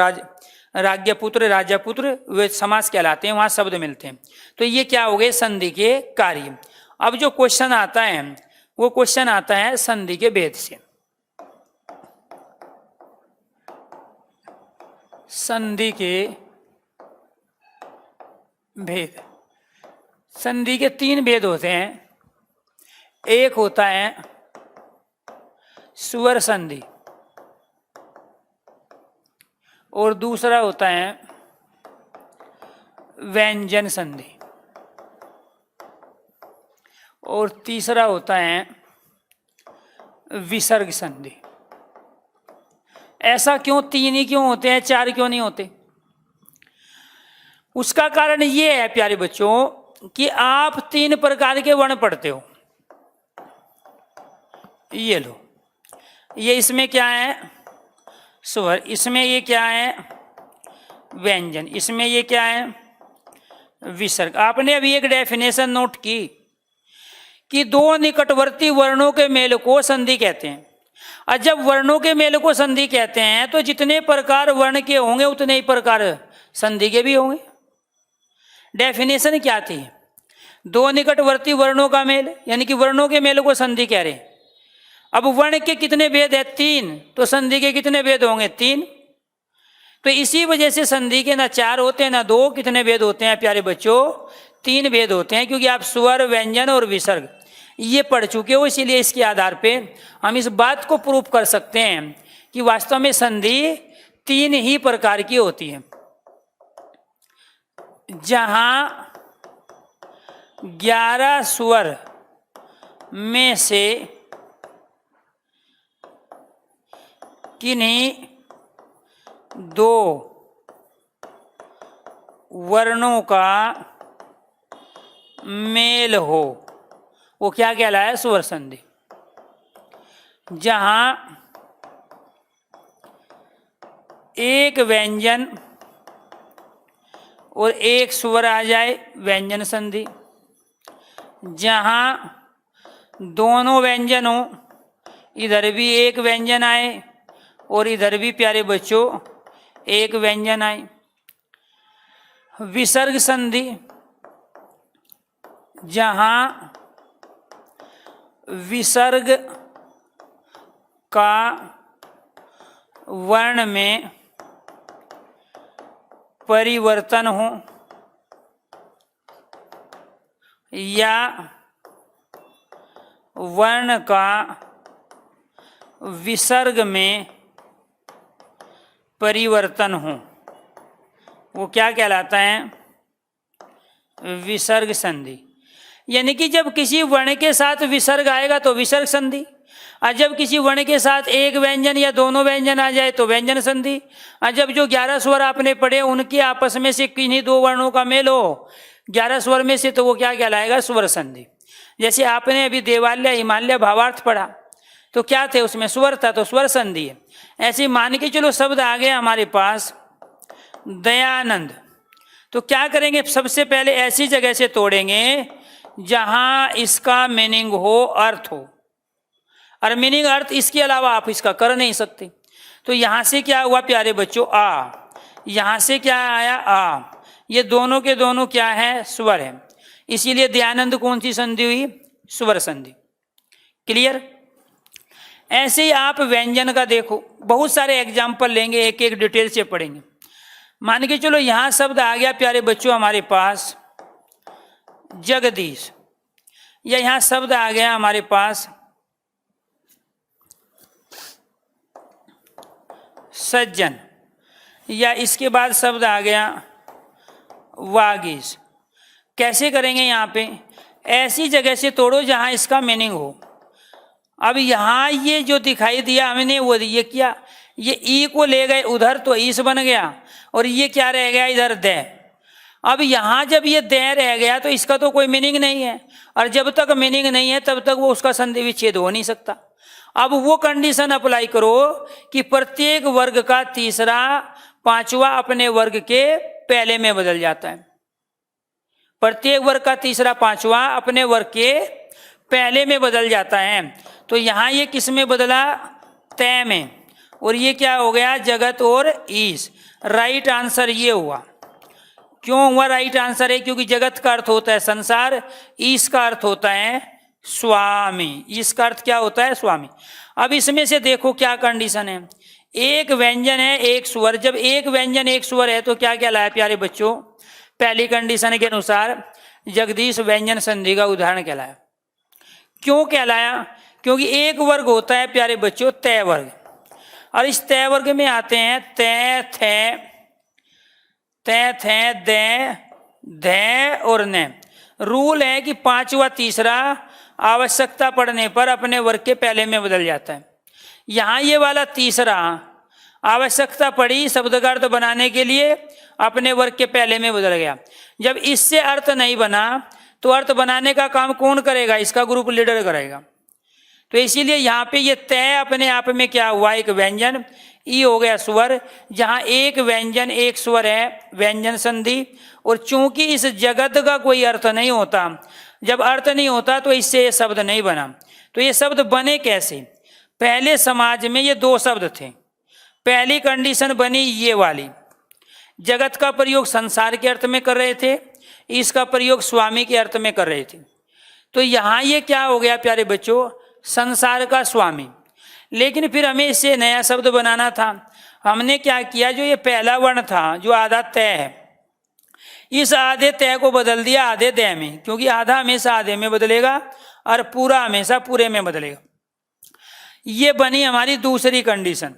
राज्ञपुत्र, राजापुत्र, वे समास कहलाते हैं, वहाँ शब्द मिलते हैं। तो ये क्या हो गए? संधि के कार्य। अब जो क्वेश्चन आता है वो क्वेश्चन आता है संधि के भेद से। संधि के भेद, संधि के 3 भेद होते हैं। एक होता है स्वर संधि और दूसरा होता है व्यंजन संधि और तीसरा होता है विसर्ग संधि। ऐसा क्यों 3 ही क्यों होते हैं, 4 क्यों नहीं होते? उसका कारण ये है प्यारे बच्चों कि आप 3 प्रकार के वर्ण पढ़ते हो। ये लो, ये इसमें क्या है? स्वर। इसमें ये क्या है? व्यंजन। इसमें ये क्या है? विसर्ग। आपने अभी एक डेफिनेशन नोट की कि 2 निकटवर्ती वर्णों के मेल को संधि कहते हैं। और जब वर्णों के मेल को संधि कहते हैं तो जितने प्रकार वर्ण के होंगे उतने ही प्रकार संधि के भी होंगे। डेफिनेशन क्या थी? 2 निकटवर्ती वर्णों का मेल, यानी कि वर्णों के मेल को संधि कह रहे। अब वर्ण के कितने भेद है? 3। तो संधि के कितने भेद होंगे? 3। तो इसी वजह से संधि के ना 4 होते हैं ना 2। कितने भेद होते हैं प्यारे बच्चों? 3 भेद होते हैं, क्योंकि आप स्वर, व्यंजन और विसर्ग ये पढ़ चुके हो। इसीलिए इसके आधार पे हम इस बात को प्रूफ कर सकते हैं कि वास्तव में संधि 3 ही प्रकार की होती है। जहां 11 स्वर में से किन्हीं 2 वर्णों का मेल हो, वो क्या कहलाया? स्वर संधि। जहां एक व्यंजन और एक स्वर आ जाए, व्यंजन संधि। जहां दोनों व्यंजन हो, इधर भी एक व्यंजन आए और इधर भी प्यारे बच्चों एक व्यंजन आए, विसर्ग संधि। जहां विसर्ग का वर्ण में परिवर्तन हो या वर्ण का विसर्ग में परिवर्तन हो, वो क्या कहलाता है? विसर्ग संधि। यानी कि जब किसी वर्ण के साथ विसर्ग आएगा तो विसर्ग संधि, और जब किसी वर्ण के साथ एक व्यंजन या दोनों व्यंजन आ जाए तो व्यंजन संधि। और जब जो 11 स्वर आपने पढ़े उनके आपस में से किन्हीं 2 वर्णों का मेल हो 11 स्वर में से, तो वो क्या कहलाएगा? स्वर संधि। जैसे आपने अभी देवालय, हिमालय भावार्थ पढ़ा तो क्या थे उसमें? स्वर था, तो स्वर संधि है। ऐसे मान के चलो शब्द आ गया हमारे पास दयानंद। तो क्या करेंगे? सबसे पहले ऐसी जगह से तोड़ेंगे जहां इसका मीनिंग हो, अर्थ हो। और मीनिंग अर्थ इसके अलावा आप इसका कर नहीं सकते। तो यहां से क्या हुआ प्यारे बच्चों? आ। यहां से क्या आया? आ। ये दोनों के दोनों क्या है? स्वर है। इसीलिए दयानंद कौन सी संधि हुई? स्वर संधि। क्लियर? ऐसे ही आप व्यंजन का देखो, बहुत सारे एग्जाम्पल लेंगे, एक एक डिटेल से पढ़ेंगे। मान के चलो यहां शब्द आ गया प्यारे बच्चों हमारे पास जगदीश, या यहां शब्द आ गया हमारे पास सज्जन, या इसके बाद शब्द आ गया वागीश। कैसे करेंगे? यहाँ पे ऐसी जगह से तोड़ो जहां इसका मीनिंग हो। अब यहाँ ये जो दिखाई दिया हमने वो ये किया, ये ई को ले गए उधर तो ईस बन गया, और ये क्या रह गया? इधर दे। अब यहाँ जब ये दे रह गया तो इसका तो कोई मीनिंग नहीं है, और जब तक मीनिंग नहीं है तब तक वो उसका संधि विच्छेद हो नहीं सकता। अब वो कंडीशन अप्लाई करो कि प्रत्येक वर्ग का तीसरा पांचवा अपने वर्ग के पहले में बदल जाता है। प्रत्येक वर्ग का तीसरा पांचवा अपने वर्ग के पहले में बदल जाता है। तो यहाँ ये किस में बदला? तय में। और ये क्या हो गया, जगत और ईश। राइट आंसर ये हुआ। क्यों हुआ राइट आंसर है, क्योंकि जगत का अर्थ होता है संसार, ईश का अर्थ होता है स्वामी। इसका अर्थ क्या होता है, स्वामी। अब इसमें से देखो क्या कंडीशन है, एक व्यंजन है एक स्वर। जब एक व्यंजन एक स्वर है तो क्या कहलाया प्यारे बच्चों, पहली कंडीशन के अनुसार जगदीश व्यंजन संधि का उदाहरण कहलाया। क्यों कहलाया, क्योंकि एक वर्ग होता है प्यारे बच्चों तय वर्ग, और इस तय वर्ग में आते हैं तय थे दे ध और न। रूल है कि पांचवा तीसरा आवश्यकता पड़ने पर अपने वर्ग के पहले में बदल जाता है। यहाँ ये वाला तीसरा आवश्यकता पड़ी शब्द का अर्थ बनाने के लिए, अपने वर्ग के पहले में बदल गया। जब इससे अर्थ नहीं बना तो अर्थ बनाने का काम कौन करेगा, इसका ग्रुप लीडर करेगा। तो इसीलिए यहाँ पे ये तय अपने आप में क्या हुआ, एक व्यंजन, ई हो गया स्वर। जहाँ एक व्यंजन एक स्वर है व्यंजन संधि। और चूंकि इस जगत का कोई अर्थ नहीं होता, जब अर्थ नहीं होता तो इससे ये शब्द नहीं बना। तो ये शब्द बने कैसे, पहले समाज में ये दो शब्द थे। पहली कंडीशन बनी ये वाली, जगत का प्रयोग संसार के अर्थ में कर रहे थे, इसका प्रयोग स्वामी के अर्थ में कर रहे थे। तो यहाँ ये क्या हो गया प्यारे बच्चों, संसार का स्वामी। लेकिन फिर हमें इससे नया शब्द बनाना था। हमने क्या किया, जो ये पहला वर्ण था जो आधा तय है, इस आधे तय को बदल दिया आधे दय में, क्योंकि आधा हमेशा आधे में बदलेगा और पूरा हमेशा पूरे में बदलेगा। ये बनी हमारी दूसरी कंडीशन।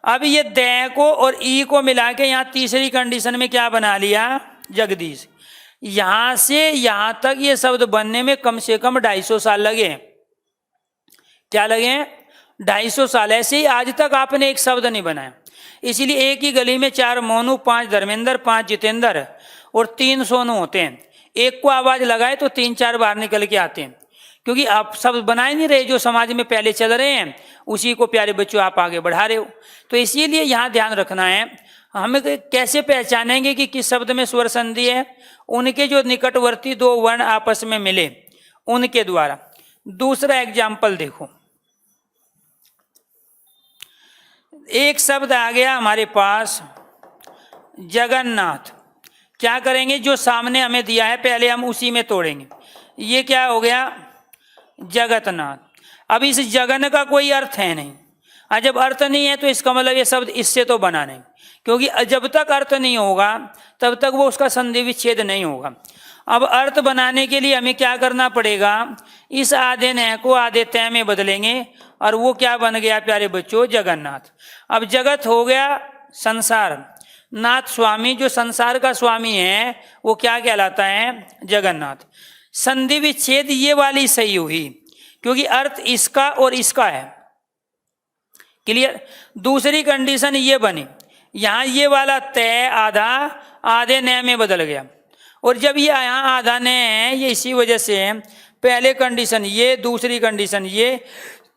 अब ये दय को और ई को मिला के यहाँ तीसरी कंडीशन में क्या बना लिया, जगदीश। यहाँ से यहाँ तक ये शब्द बनने में कम से कम 250 साल लगे। क्या लगे, 250 साल। ऐसे ही आज तक आपने एक शब्द नहीं बनाया। इसीलिए एक ही गली में 4 मोनू, 5 धर्मेंद्र, 5 जितेंद्र और 3 सोनू होते हैं। एक को आवाज लगाए तो 3-4 बार निकल के आते हैं, क्योंकि आप शब्द बनाए नहीं रहे जो समाज में पहले चल रहे हैं, उसी को प्यारे बच्चों आप आगे बढ़ा रहे हो। तो इसीलिए यहाँ ध्यान रखना है, हमें कैसे पहचानेंगे कि किस शब्द में स्वर संधि है, उनके जो निकटवर्ती दो वर्ण आपस में मिले उनके द्वारा। दूसरा एग्जाम्पल देखो, एक शब्द आ गया हमारे पास जगन्नाथ। क्या करेंगे, जो सामने हमें दिया है पहले हम उसी में तोड़ेंगे। ये क्या हो गया, जगतनाथ। अब इस जगन का कोई अर्थ है नहीं, और जब अर्थ नहीं है तो इसका मतलब ये शब्द इससे तो बना नहीं, क्योंकि जब तक अर्थ नहीं होगा तब तक वो उसका संधि विच्छेद नहीं होगा। अब अर्थ बनाने के लिए हमें क्या करना पड़ेगा, इस आधे न को आधे तय में बदलेंगे, और वो क्या बन गया प्यारे बच्चों, जगन्नाथ। अब जगत हो गया संसार, नाथ स्वामी, जो संसार का स्वामी है वो क्या कहलाता है, जगन्नाथ। संधि विच्छेद ये वाली सही हुई, क्योंकि अर्थ इसका और इसका है। क्लियर। दूसरी कंडीशन ये बनी, यहाँ ये वाला तय आधा आधे न में बदल गया, और जब ये यहाँ आधा न है, ये इसी वजह से पहले कंडीशन ये, दूसरी कंडीशन ये,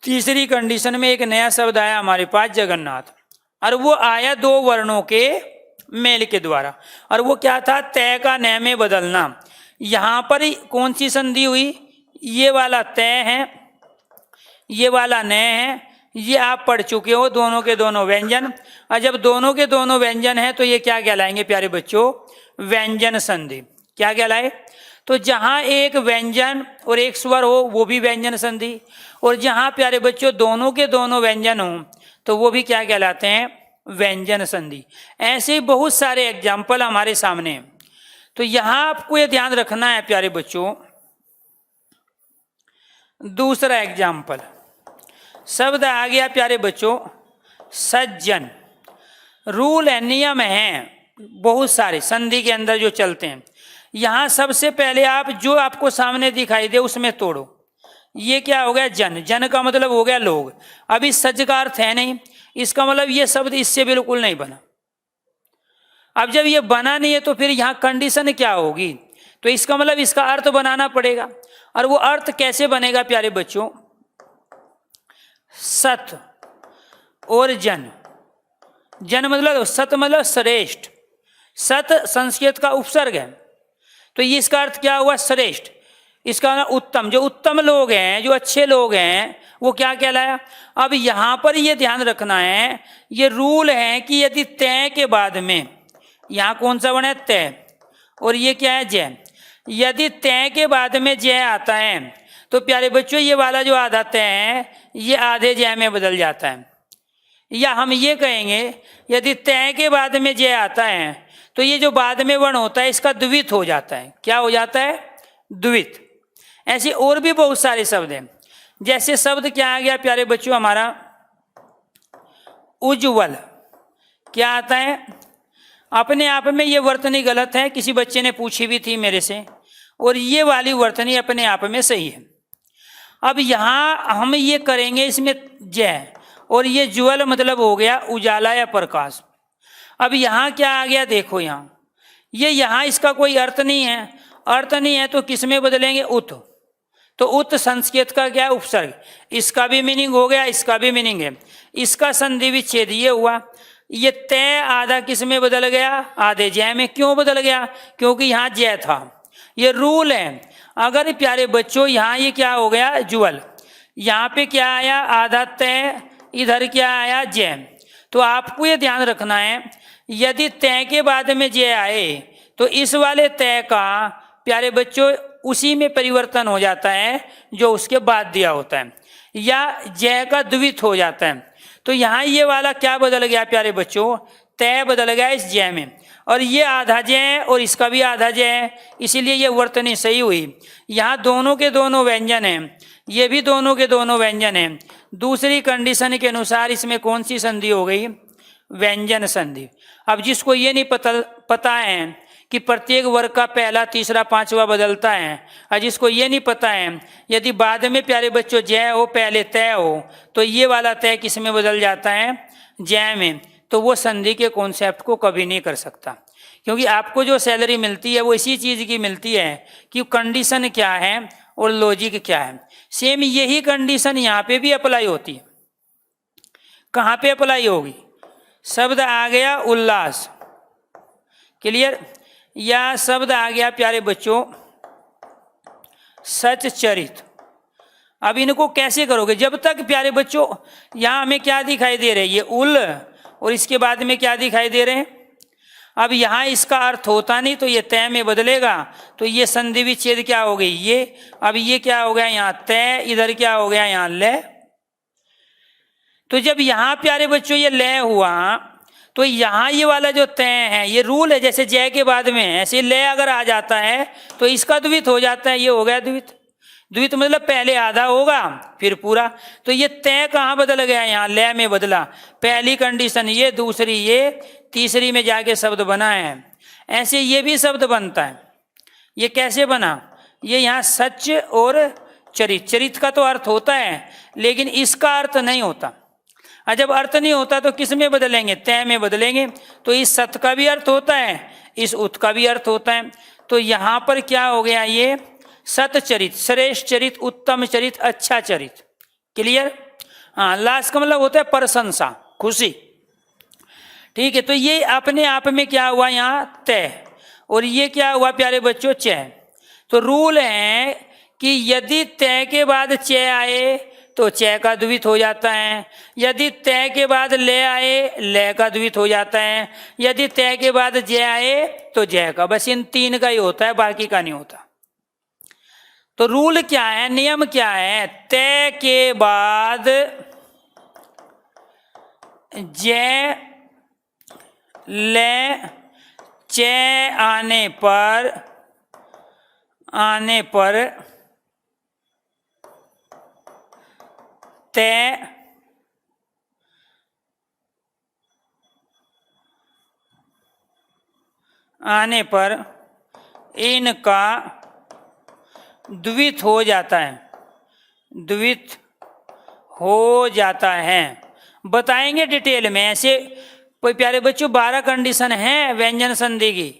तीसरी कंडीशन में एक नया शब्द आया हमारे पास जगन्नाथ, और वो आया 2 वर्णों के मेल के द्वारा। और वो क्या था, तय का न में बदलना। यहाँ पर कौन सी संधि हुई, ये वाला तय है, ये वाला न है, ये आप पढ़ चुके हो, दोनों के दोनों व्यंजन। और जब दोनों के दोनों व्यंजन है तो ये क्या कहलाएंगे प्यारे बच्चों, व्यंजन संधि। क्या कहलाए, तो जहाँ एक व्यंजन और एक स्वर हो वो भी व्यंजन संधि, और जहाँ प्यारे बच्चों दोनों के दोनों व्यंजन हो तो वो भी क्या कहलाते हैं, व्यंजन संधि। ऐसे ही बहुत सारे एग्जाम्पल हमारे सामने हैं। तो यहाँ आपको ये ध्यान रखना है प्यारे बच्चों। दूसरा एग्जाम्पल, शब्द आ गया प्यारे बच्चों सज्जन। रूल है, नियम हैं बहुत सारे संधि के अंदर जो चलते हैं। यहाँ सबसे पहले आप जो आपको सामने दिखाई दे उसमें तोड़ो। ये क्या हो गया, जन। जन का मतलब हो गया लोग। अभी सज का अर्थ है नहीं, इसका मतलब ये शब्द इससे बिल्कुल नहीं बना। अब जब ये बना नहीं है तो फिर यहाँ कंडीशन क्या होगी, तो इसका मतलब इसका अर्थ बनाना पड़ेगा। और वो अर्थ कैसे बनेगा प्यारे बच्चों, सत और जन। जन मतलब सत मतलब श्रेष्ठ, सत संस्कृत का उपसर्ग है, तो इसका अर्थ क्या हुआ, श्रेष्ठ। इसका उत्तम, जो उत्तम लोग हैं, जो अच्छे लोग हैं वो क्या कहलाया। अब यहाँ पर ये ध्यान रखना है, ये रूल है कि यदि तय के बाद में, यहाँ कौन सा वर्ण है तय, और ये क्या है जय, यदि तय के बाद में जय आता है तो प्यारे बच्चों ये वाला जो आधा तय है ये आधे जय में बदल जाता है। या हम ये कहेंगे यदि तय के बाद में जय आता है तो ये जो बाद में वर्ण होता है इसका द्वित हो जाता है। क्या हो जाता है, द्वित। ऐसे और भी बहुत सारे शब्द हैं, जैसे शब्द क्या आ गया प्यारे बच्चों हमारा उज्ज्वल। क्या आता है, अपने आप में ये वर्तनी गलत है, किसी बच्चे ने पूछी भी थी मेरे से, और ये वाली वर्तनी अपने आप में सही है। अब यहाँ हम ये करेंगे इसमें जय, और ये ज्वल मतलब हो गया उजाला या प्रकाश। अब यहाँ क्या आ गया देखो, यहाँ इसका कोई अर्थ नहीं है, अर्थ नहीं है तो किस में बदलेंगे उत। तो उत संस्कृत का क्या उपसर्ग, इसका भी मीनिंग हो गया, इसका भी मीनिंग है, इसका संधि विच्छेद ये हुआ। ये तय आधा किस में बदल गया, आधे जय में। क्यों बदल गया, क्योंकि यहाँ जय था। ये रूल है। अगर प्यारे बच्चों यहाँ ये क्या हो गया ज्वल, यहाँ पे क्या आया आधा तय, इधर क्या आया जय। तो आपको ये ध्यान रखना है यदि तय के बाद में जय आए तो इस वाले तय का प्यारे बच्चों उसी में परिवर्तन हो जाता है जो उसके बाद दिया होता है, या जय का द्वित हो जाता है। तो यहाँ ये वाला क्या बदल गया प्यारे बच्चों, तय बदल गया इस जय में, और ये आधा जय और इसका भी आधा जय, इसीलिए ये वर्तनी सही हुई। यहाँ दोनों के दोनों व्यंजन हैं, ये भी दोनों के दोनों व्यंजन हैं। दूसरी कंडीशन के अनुसार इसमें कौन सी संधि हो गई, व्यंजन संधि। अब जिसको ये नहीं पता है कि प्रत्येक वर्ग का पहला तीसरा पांचवा बदलता है, और जिसको ये नहीं पता है यदि बाद में प्यारे बच्चों जय हो पहले तय हो तो ये वाला तय किस में बदल जाता है, जय में, तो वो संधि के कॉन्सेप्ट को कभी नहीं कर सकता। क्योंकि आपको जो सैलरी मिलती है वो इसी चीज़ की मिलती है कि कंडीशन क्या है और लॉजिक क्या है। सेम यही कंडीशन यहाँ पे भी अप्लाई होती है। कहाँ पे अप्लाई होगी, शब्द आ गया उल्लास, क्लियर, या शब्द आ गया प्यारे बच्चों सच चरित। अब इनको कैसे करोगे, जब तक प्यारे बच्चों यहाँ हमें क्या दिखाई दे रहे हैं, ये उल, और इसके बाद में क्या दिखाई दे रहे हैं। अब यहाँ इसका अर्थ होता नहीं तो ये तय में बदलेगा, तो ये संधि विच्छेद क्या हो गई ये। अब ये क्या हो गया यहाँ तय, इधर क्या हो गया यहाँ लय। तो जब यहाँ प्यारे बच्चों ये लय हुआ तो यहाँ ये वाला जो तय है, ये रूल है जैसे जय के बाद में, ऐसे लय अगर आ जाता है तो इसका द्वित हो जाता है, ये हो गया द्वित। द्वित मतलब पहले आधा होगा फिर पूरा। तो ये तय कहाँ बदल गया, यहाँ लय में बदला। पहली कंडीशन ये, दूसरी ये, तीसरी में जाके शब्द बना है। ऐसे ये भी शब्द बनता है। ये कैसे बना, ये यहाँ सच और चरित, चरित का तो अर्थ होता है लेकिन इसका अर्थ नहीं होता। जब अर्थ नहीं होता तो किस में बदलेंगे, तय में बदलेंगे। तो इस सत का भी अर्थ होता है, इस उत का भी अर्थ होता है। तो यहाँ पर क्या हो गया, ये सत चरित, श्रेष्ठ चरित, उत्तम चरित, अच्छा चरित, क्लियर। हाँ, लास्ट का मतलब होता है प्रशंसा, खुशी, ठीक है। तो ये अपने आप में क्या हुआ यहाँ तय, और ये क्या हुआ प्यारे बच्चों चय। तो रूल है कि यदि तय के बाद चय आए तो चय का द्वित हो जाता है, यदि तय के बाद ले आए लय का द्वित हो जाता है, यदि तय के बाद जय आए तो जय का। बस इन तीन का ही होता है, बाकी का नहीं होता। तो रूल क्या है, नियम क्या है, तय के बाद जय लय चय आने पर तय आने पर इनका द्वित हो जाता है, द्वित हो जाता है। बताएंगे डिटेल में। ऐसे कोई प्यारे बच्चों 12 कंडीशन है व्यंजन संधि की,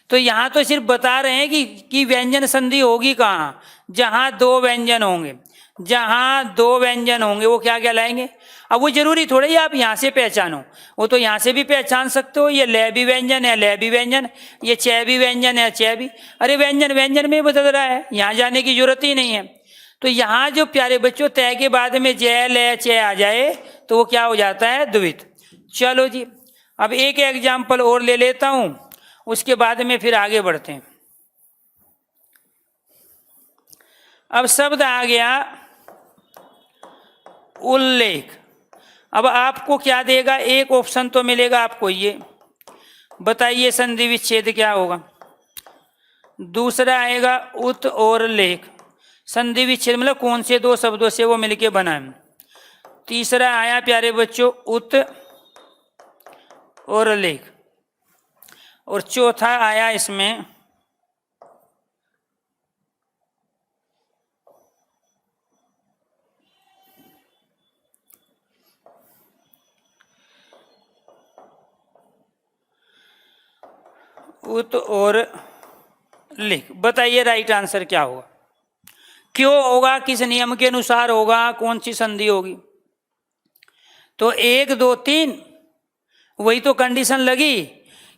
तो यहाँ तो सिर्फ बता रहे हैं कि व्यंजन संधि होगी कहाँ, जहाँ दो व्यंजन होंगे, जहाँ दो व्यंजन होंगे वो क्या कहलाएंगे। अब वो जरूरी थोड़ा ही आप यहाँ से पहचानो, वो तो यहाँ से भी पहचान सकते हो। ये लय भी व्यंजन है, लय भी व्यंजन, ये चय भी व्यंजन है, चय भी। अरे व्यंजन व्यंजन में बदल रहा है, यहाँ जाने की जरूरत ही नहीं है। तो यहाँ जो प्यारे बच्चों तय के बाद में जय लय चय आ जाए तो वो क्या हो जाता है, द्वित। चलो जी, अब एक एग्जाम्पल और ले लेता हूं, उसके बाद में फिर आगे बढ़ते हैं। अब शब्द आ गया उल्लेख। अब आपको क्या देगा, एक ऑप्शन तो मिलेगा आपको, ये बताइए संधि विच्छेद क्या होगा। दूसरा आएगा उत और लेख, संधि विच्छेद मतलब कौन से दो शब्दों से वो मिलके बना है। तीसरा आया प्यारे बच्चों उत और लेख, और चौथा आया इसमें उत और लिख। बताइए राइट आंसर क्या होगा, क्यों होगा, किस नियम के अनुसार होगा, कौन सी संधि होगी। तो 1 2 3 वही तो कंडीशन लगी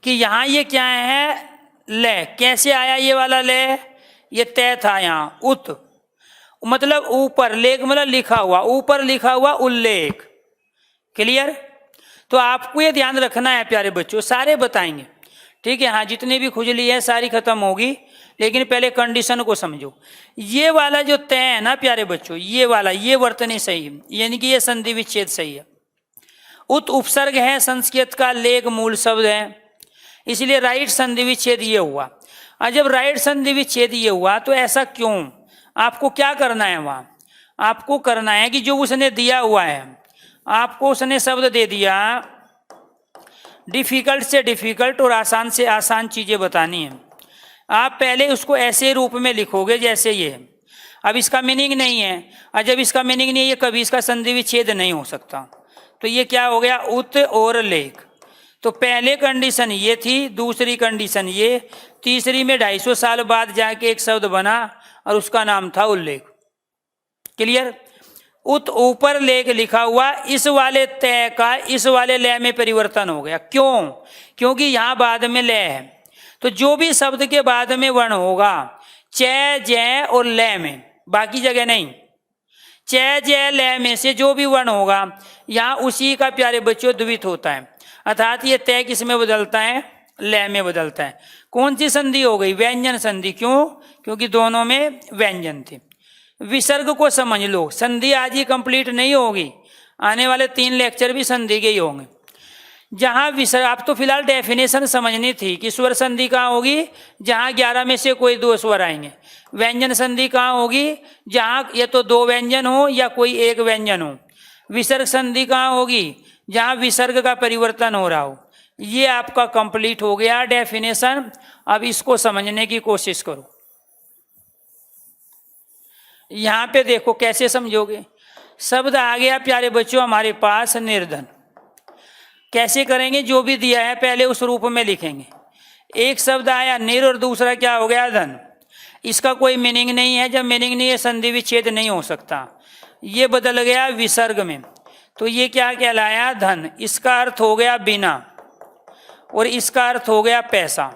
कि यहाँ ये क्या है, ले। कैसे आया ये वाला ले, ये तय था यहाँ उत, मतलब ऊपर, लेख मतलब लिखा हुआ, ऊपर लिखा हुआ उल्लेख। क्लियर। तो आपको ये ध्यान रखना है प्यारे बच्चों, सारे बताएंगे, ठीक है। हाँ, जितनी भी खुजली है सारी खत्म होगी, लेकिन पहले कंडीशन को समझो। ये वाला जो तय है ना प्यारे बच्चों, ये वाला, ये वर्तनी सही है, यानी कि ये संधि विच्छेद सही है। उत उपसर्ग है संस्कृत का, लेख मूल शब्द है, इसलिए राइट संधि विच्छेद ये हुआ। और जब राइट संधि विच्छेद ये हुआ तो ऐसा क्यों, आपको क्या करना है वहाँ, आपको करना है कि जो उसने दिया हुआ है, आपको उसने शब्द दे दिया, डिफिकल्ट से डिफिकल्ट और आसान से आसान चीज़ें बतानी है। आप पहले उसको ऐसे रूप में लिखोगे जैसे ये। अब इसका मीनिंग नहीं है, और जब इसका मीनिंग नहीं है, ये कभी इसका संधि विच्छेद नहीं हो सकता। तो ये क्या हो गया, उत और लेख। तो पहले कंडीशन ये थी, दूसरी कंडीशन ये, तीसरी में 250 साल बाद जाके एक शब्द बना और उसका नाम था उल्लेख। क्लियर। उत ऊपर लेख लिखा हुआ, इस वाले तय का इस वाले लय में परिवर्तन हो गया। क्यों, क्योंकि यहाँ बाद में लय है, तो जो भी शब्द के बाद में वर्ण होगा चय जय और लय में, बाकी जगह नहीं, चय जय लय में से जो भी वर्ण होगा यहाँ उसी का प्यारे बच्चों द्वित होता है। अर्थात ये तय किस में बदलता है, लय में बदलता है। कौन सी संधि हो गई, व्यंजन संधि। क्यों, क्योंकि दोनों में व्यंजन थे। विसर्ग को समझ लो, संधि आज ही कंप्लीट नहीं होगी, आने वाले 3 लेक्चर भी संधि के ही होंगे। जहाँ विसर्ग, आप तो फिलहाल डेफिनेशन समझनी थी कि स्वर संधि कहाँ होगी, जहाँ 11 में से कोई 2 स्वर आएंगे। व्यंजन संधि कहाँ होगी, जहाँ या तो 2 व्यंजन हो या कोई 1 व्यंजन हो। विसर्ग संधि कहाँ होगी, जहाँ विसर्ग का परिवर्तन हो रहा हो। ये आपका कंप्लीट हो गया डेफिनेशन। अब इसको समझने की कोशिश करो। यहाँ पे देखो कैसे समझोगे। शब्द आ गया प्यारे बच्चों हमारे पास निर्धन। कैसे करेंगे, जो भी दिया है पहले उस रूप में लिखेंगे। एक शब्द आया निर और दूसरा क्या हो गया धन। इसका कोई मीनिंग नहीं है, जब मीनिंग नहीं है संधि विच्छेद नहीं हो सकता। ये बदल गया विसर्ग में, तो ये क्या कहलाया, धन। इसका अर्थ हो गया बिना, और इसका अर्थ हो गया पैसा।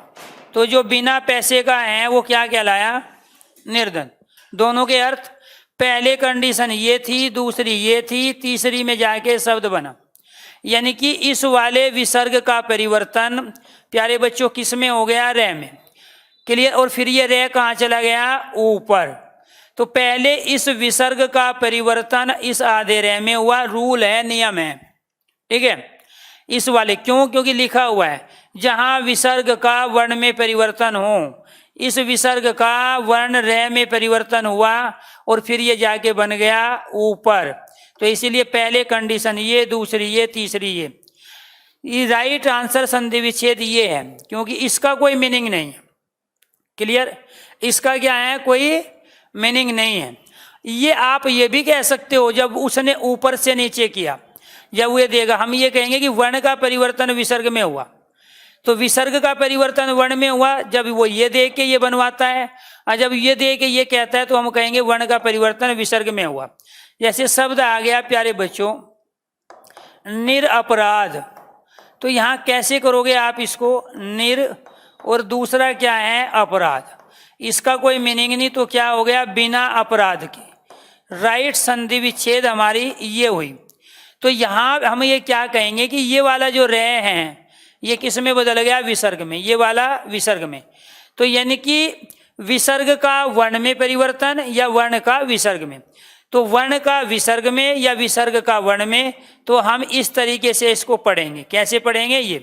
तो जो बिना पैसे का है वो क्या कहलाया, निर्धन। दोनों के अर्थ, पहले कंडीशन ये थी, दूसरी ये थी, तीसरी में जाके शब्द बना। यानी कि इस वाले विसर्ग का परिवर्तन प्यारे बच्चों किस में हो गया, रे में। क्लियर। और फिर ये रे कहाँ चला गया, ऊपर। तो पहले इस विसर्ग का परिवर्तन इस आधे रे में हुआ, रूल है, नियम है, ठीक है। इस वाले क्यों, क्योंकि लिखा हुआ है जहां विसर्ग का वर्ण में परिवर्तन हो, इस विसर्ग का वर्ण रे में परिवर्तन हुआ और फिर ये जाके बन गया ऊपर। तो इसीलिए पहले कंडीशन ये, दूसरी ये, तीसरी ये राइट आंसर संधि विच्छेद ये है, क्योंकि इसका कोई मीनिंग नहीं है। क्लियर। इसका क्या है, कोई मीनिंग नहीं है। ये आप ये भी कह सकते हो, जब उसने ऊपर से नीचे किया, जब ये देगा, हम ये कहेंगे कि वर्ण का परिवर्तन विसर्ग में हुआ। तो विसर्ग का परिवर्तन वर्ण में हुआ जब वो ये दे के ये बनवाता है, और जब ये दे के ये कहता है तो हम कहेंगे वर्ण का परिवर्तन विसर्ग में हुआ। जैसे शब्द आ गया प्यारे बच्चों निरपराध, तो यहाँ कैसे करोगे आप इसको, निर और दूसरा क्या है, अपराध। इसका कोई मीनिंग नहीं, तो क्या हो गया, बिना अपराध के। राइट संधि विच्छेद हमारी ये हुई। तो यहाँ हम ये क्या कहेंगे कि ये वाला जो रे है ये किस में बदल गया, विसर्ग में, ये वाला विसर्ग में। तो यानी कि विसर्ग का वर्ण में परिवर्तन या वर्ण का विसर्ग में, तो वर्ण का विसर्ग में या विसर्ग का वर्ण में। तो हम इस तरीके से इसको पढ़ेंगे। कैसे पढ़ेंगे ये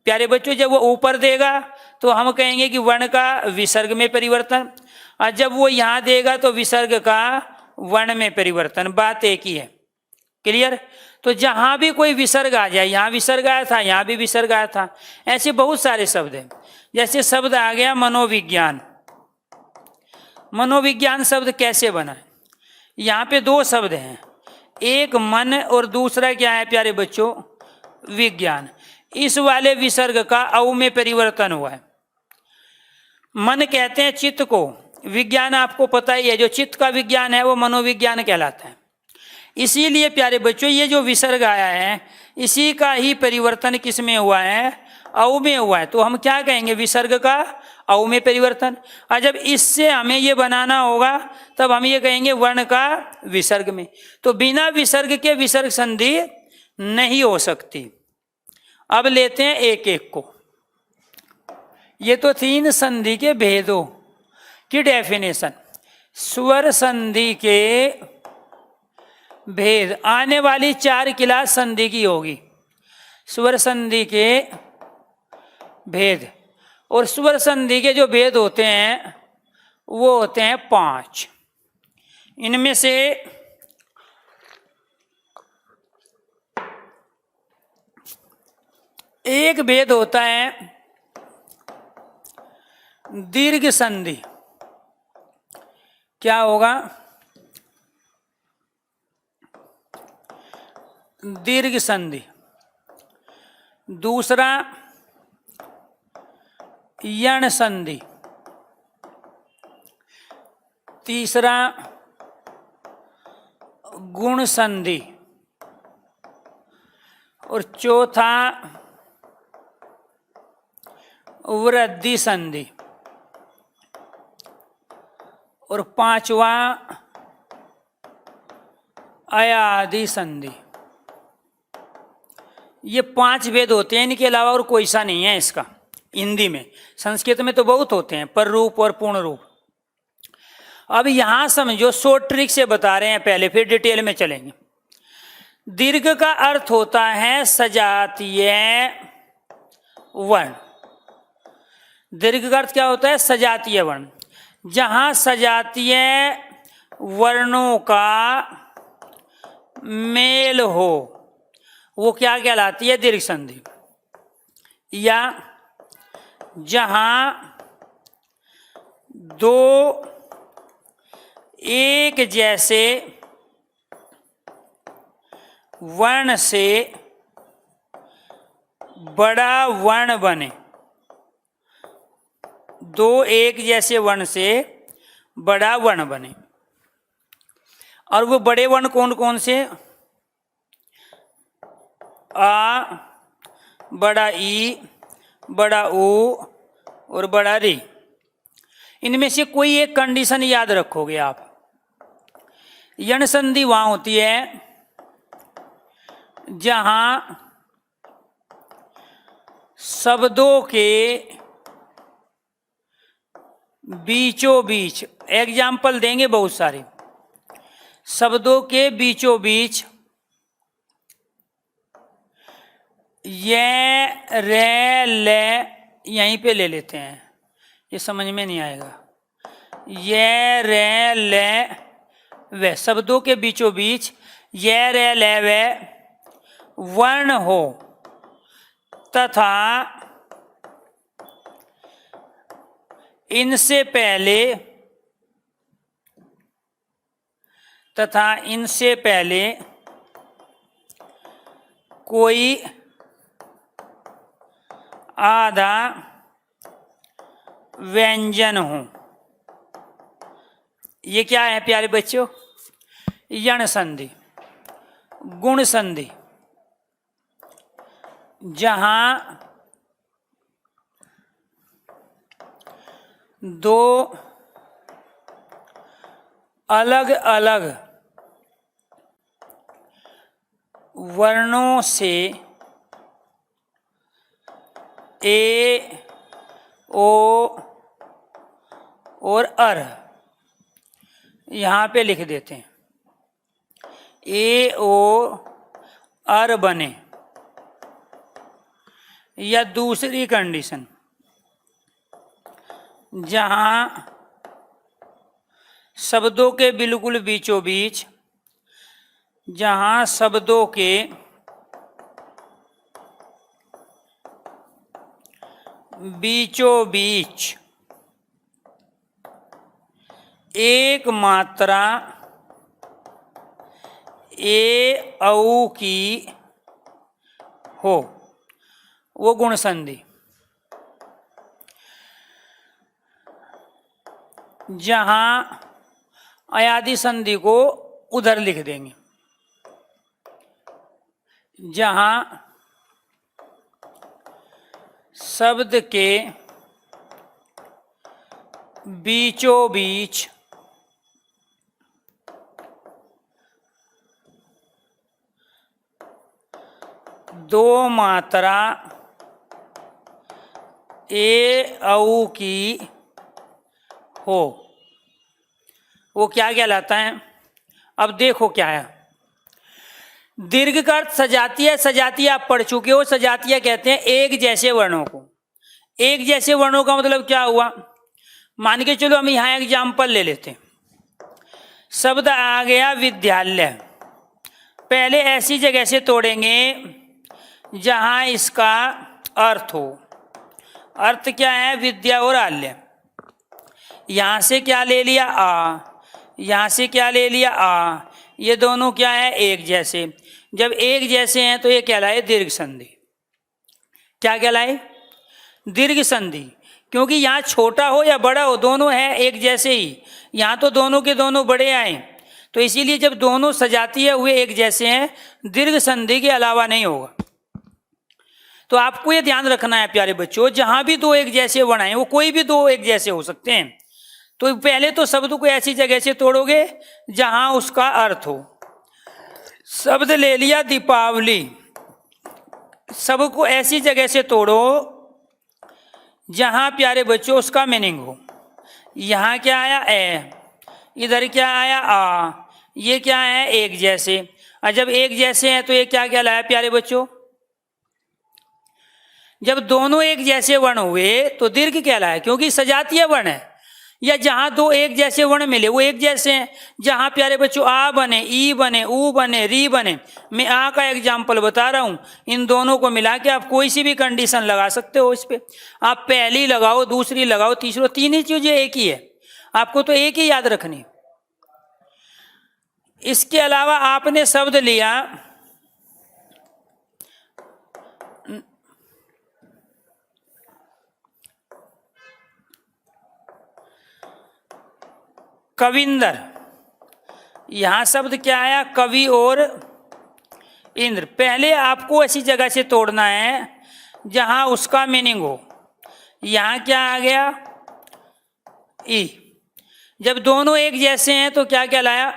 प्यारे बच्चों, जब वो ऊपर देगा तो हम कहेंगे कि वर्ण का विसर्ग में परिवर्तन, और जब वो यहाँ देगा तो विसर्ग का वर्ण में परिवर्तन। बात एक ही है, क्लियर। तो जहाँ भी कोई विसर्ग आ जाए, यहाँ विसर्ग आया था, यहाँ भी विसर्ग आया था, ऐसे बहुत सारे शब्द हैं। जैसे शब्द आ गया मनोविज्ञान। मनोविज्ञान शब्द कैसे बना है, यहाँ पे दो शब्द हैं, एक मन और दूसरा क्या है प्यारे बच्चों, विज्ञान। इस वाले विसर्ग का औ में परिवर्तन हुआ है। मन कहते हैं चित्त को, विज्ञान आपको पता ही है, जो चित्त का विज्ञान है वो मनोविज्ञान कहलाता है। इसीलिए प्यारे बच्चों ये जो विसर्ग आया है इसी का ही परिवर्तन किस में हुआ है, औ में हुआ है। तो हम क्या कहेंगे, विसर्ग का औ में परिवर्तन। और जब इससे हमें ये बनाना होगा तब हम ये कहेंगे वर्ण का विसर्ग में। तो बिना विसर्ग के विसर्ग संधि नहीं हो सकती। अब लेते हैं एक एक को। ये तो तीन संधि के भेदों की डेफिनेशन। स्वर संधि के भेद आने वाली 4 क्लास संधि की होगी। स्वर संधि के भेद, और स्वर संधि के जो भेद होते हैं वो होते हैं 5। इनमें से एक भेद होता है दीर्घ संधि। क्या होगा, दीर्घ संधि। दूसरा यण संधि। तीसरा गुण संधि। और चौथा वृद्धि संधि। और 5वां अयादि संधि। ये 5 भेद होते हैं, इनके अलावा और कोई सा नहीं है इसका हिंदी में। संस्कृत में तो बहुत होते हैं, पर रूप और पूर्ण रूप। अब यहां समझो, शॉर्ट ट्रिक से बता रहे हैं पहले, फिर डिटेल में चलेंगे। दीर्घ का अर्थ होता है सजातीय वर्ण। दीर्घ का अर्थ क्या होता है, सजातीय वर्ण। जहां सजातीय वर्णों का मेल हो वो क्या कहलाती है, दीर्घ संधि। या जहां दो एक जैसे वर्ण से बड़ा वर्ण बने, दो एक जैसे वर्ण से बड़ा वर्ण बने। और वो बड़े वर्ण कौन कौन से, आ, बड़ा ई, बड़ा ऊ और बड़ा री। इनमें से कोई एक कंडीशन याद रखोगे आप। यण संधि वहां होती है जहां शब्दों के बीचों बीच, एग्जाम्पल देंगे बहुत सारे, शब्दों के बीचों बीच ये रे ले, यहीं पे ले लेते हैं, ये समझ में नहीं आएगा। ये रे ले वे, शब्दों के बीचों बीच ये रे ले वे वर्ण हो तथा इनसे पहले कोई आधा व्यंजन हो। ये क्या है प्यारे बच्चों, यण संधि। गुण संधि, जहां दो अलग अलग वर्णों से ए, ओ और अर यहाँ पे लिख देते हैं। ए, ओ, अर बने, या दूसरी कंडीशन जहाँ शब्दों के बिल्कुल बीचों बीच, जहाँ शब्दों के बीचों बीच एक मात्रा ए, औ की हो, वो गुण संधि। जहां अयादि संधि को उधर लिख देंगे, जहां शब्द के बीचों बीच दो मात्रा ए, औ की हो, वो क्या कहलाता है? अब देखो क्या है। दीर्घ का अर्थ सजातीय, सजातीय आप पढ़ चुके हो। सजातीय कहते हैं एक जैसे वर्णों को। एक जैसे वर्णों का मतलब क्या हुआ? मान के चलो हम यहाँ एग्जाम्पल ले लेते हैं। शब्द आ गया विद्यालय, पहले ऐसी जगह से तोड़ेंगे जहाँ इसका अर्थ हो। अर्थ क्या है? विद्या और आल्य। यहाँ से क्या ले लिया? आ। यहाँ से क्या ले लिया? आ। ये दोनों क्या है? एक जैसे। जब एक जैसे हैं तो ये कहलाए दीर्घ संधि। क्या कहलाए? दीर्घ संधि। क्योंकि यहाँ छोटा हो या बड़ा हो, दोनों है एक जैसे ही। यहाँ तो दोनों के दोनों बड़े आए, तो इसीलिए जब दोनों सजातीय हुए एक जैसे हैं, दीर्घ संधि के अलावा नहीं होगा। तो आपको ये ध्यान रखना है प्यारे बच्चों, जहां भी दो एक जैसे वर्ण आए, वो कोई भी दो एक जैसे हो सकते हैं, तो पहले तो शब्द को ऐसी जगह से तोड़ोगे जहां उसका अर्थ हो। शब्द ले लिया दीपावली, शब्द को ऐसी जगह से तोड़ो जहां प्यारे बच्चों उसका मीनिंग हो। यहाँ क्या आया? ए। इधर क्या आया? आ। ये क्या है? एक जैसे। और जब एक जैसे हैं तो ये क्या कहलाया प्यारे बच्चों? जब दोनों एक जैसे वर्ण हुए तो दीर्घ कहलाया, क्योंकि सजातीय वर्ण है। या जहां दो एक जैसे वर्ण मिले वो एक जैसे हैं। जहां प्यारे बच्चों आ बने, ई बने, ऊ बने, री बने। मैं आ का एग्जाम्पल बता रहा हूं। इन दोनों को मिला के आप कोई सी भी कंडीशन लगा सकते हो इस पे। आप पहली लगाओ, दूसरी लगाओ, तीसरी, तीन ही चीजें एक ही है। आपको तो एक ही याद रखनी। इसके अलावा आपने शब्द लिया कविंदर। यहां शब्द क्या आया? कवि और इंद्र। पहले आपको ऐसी जगह से तोड़ना है जहां उसका मीनिंग हो। यहां क्या आ गया? ई। जब दोनों एक जैसे हैं तो क्या कहलाया?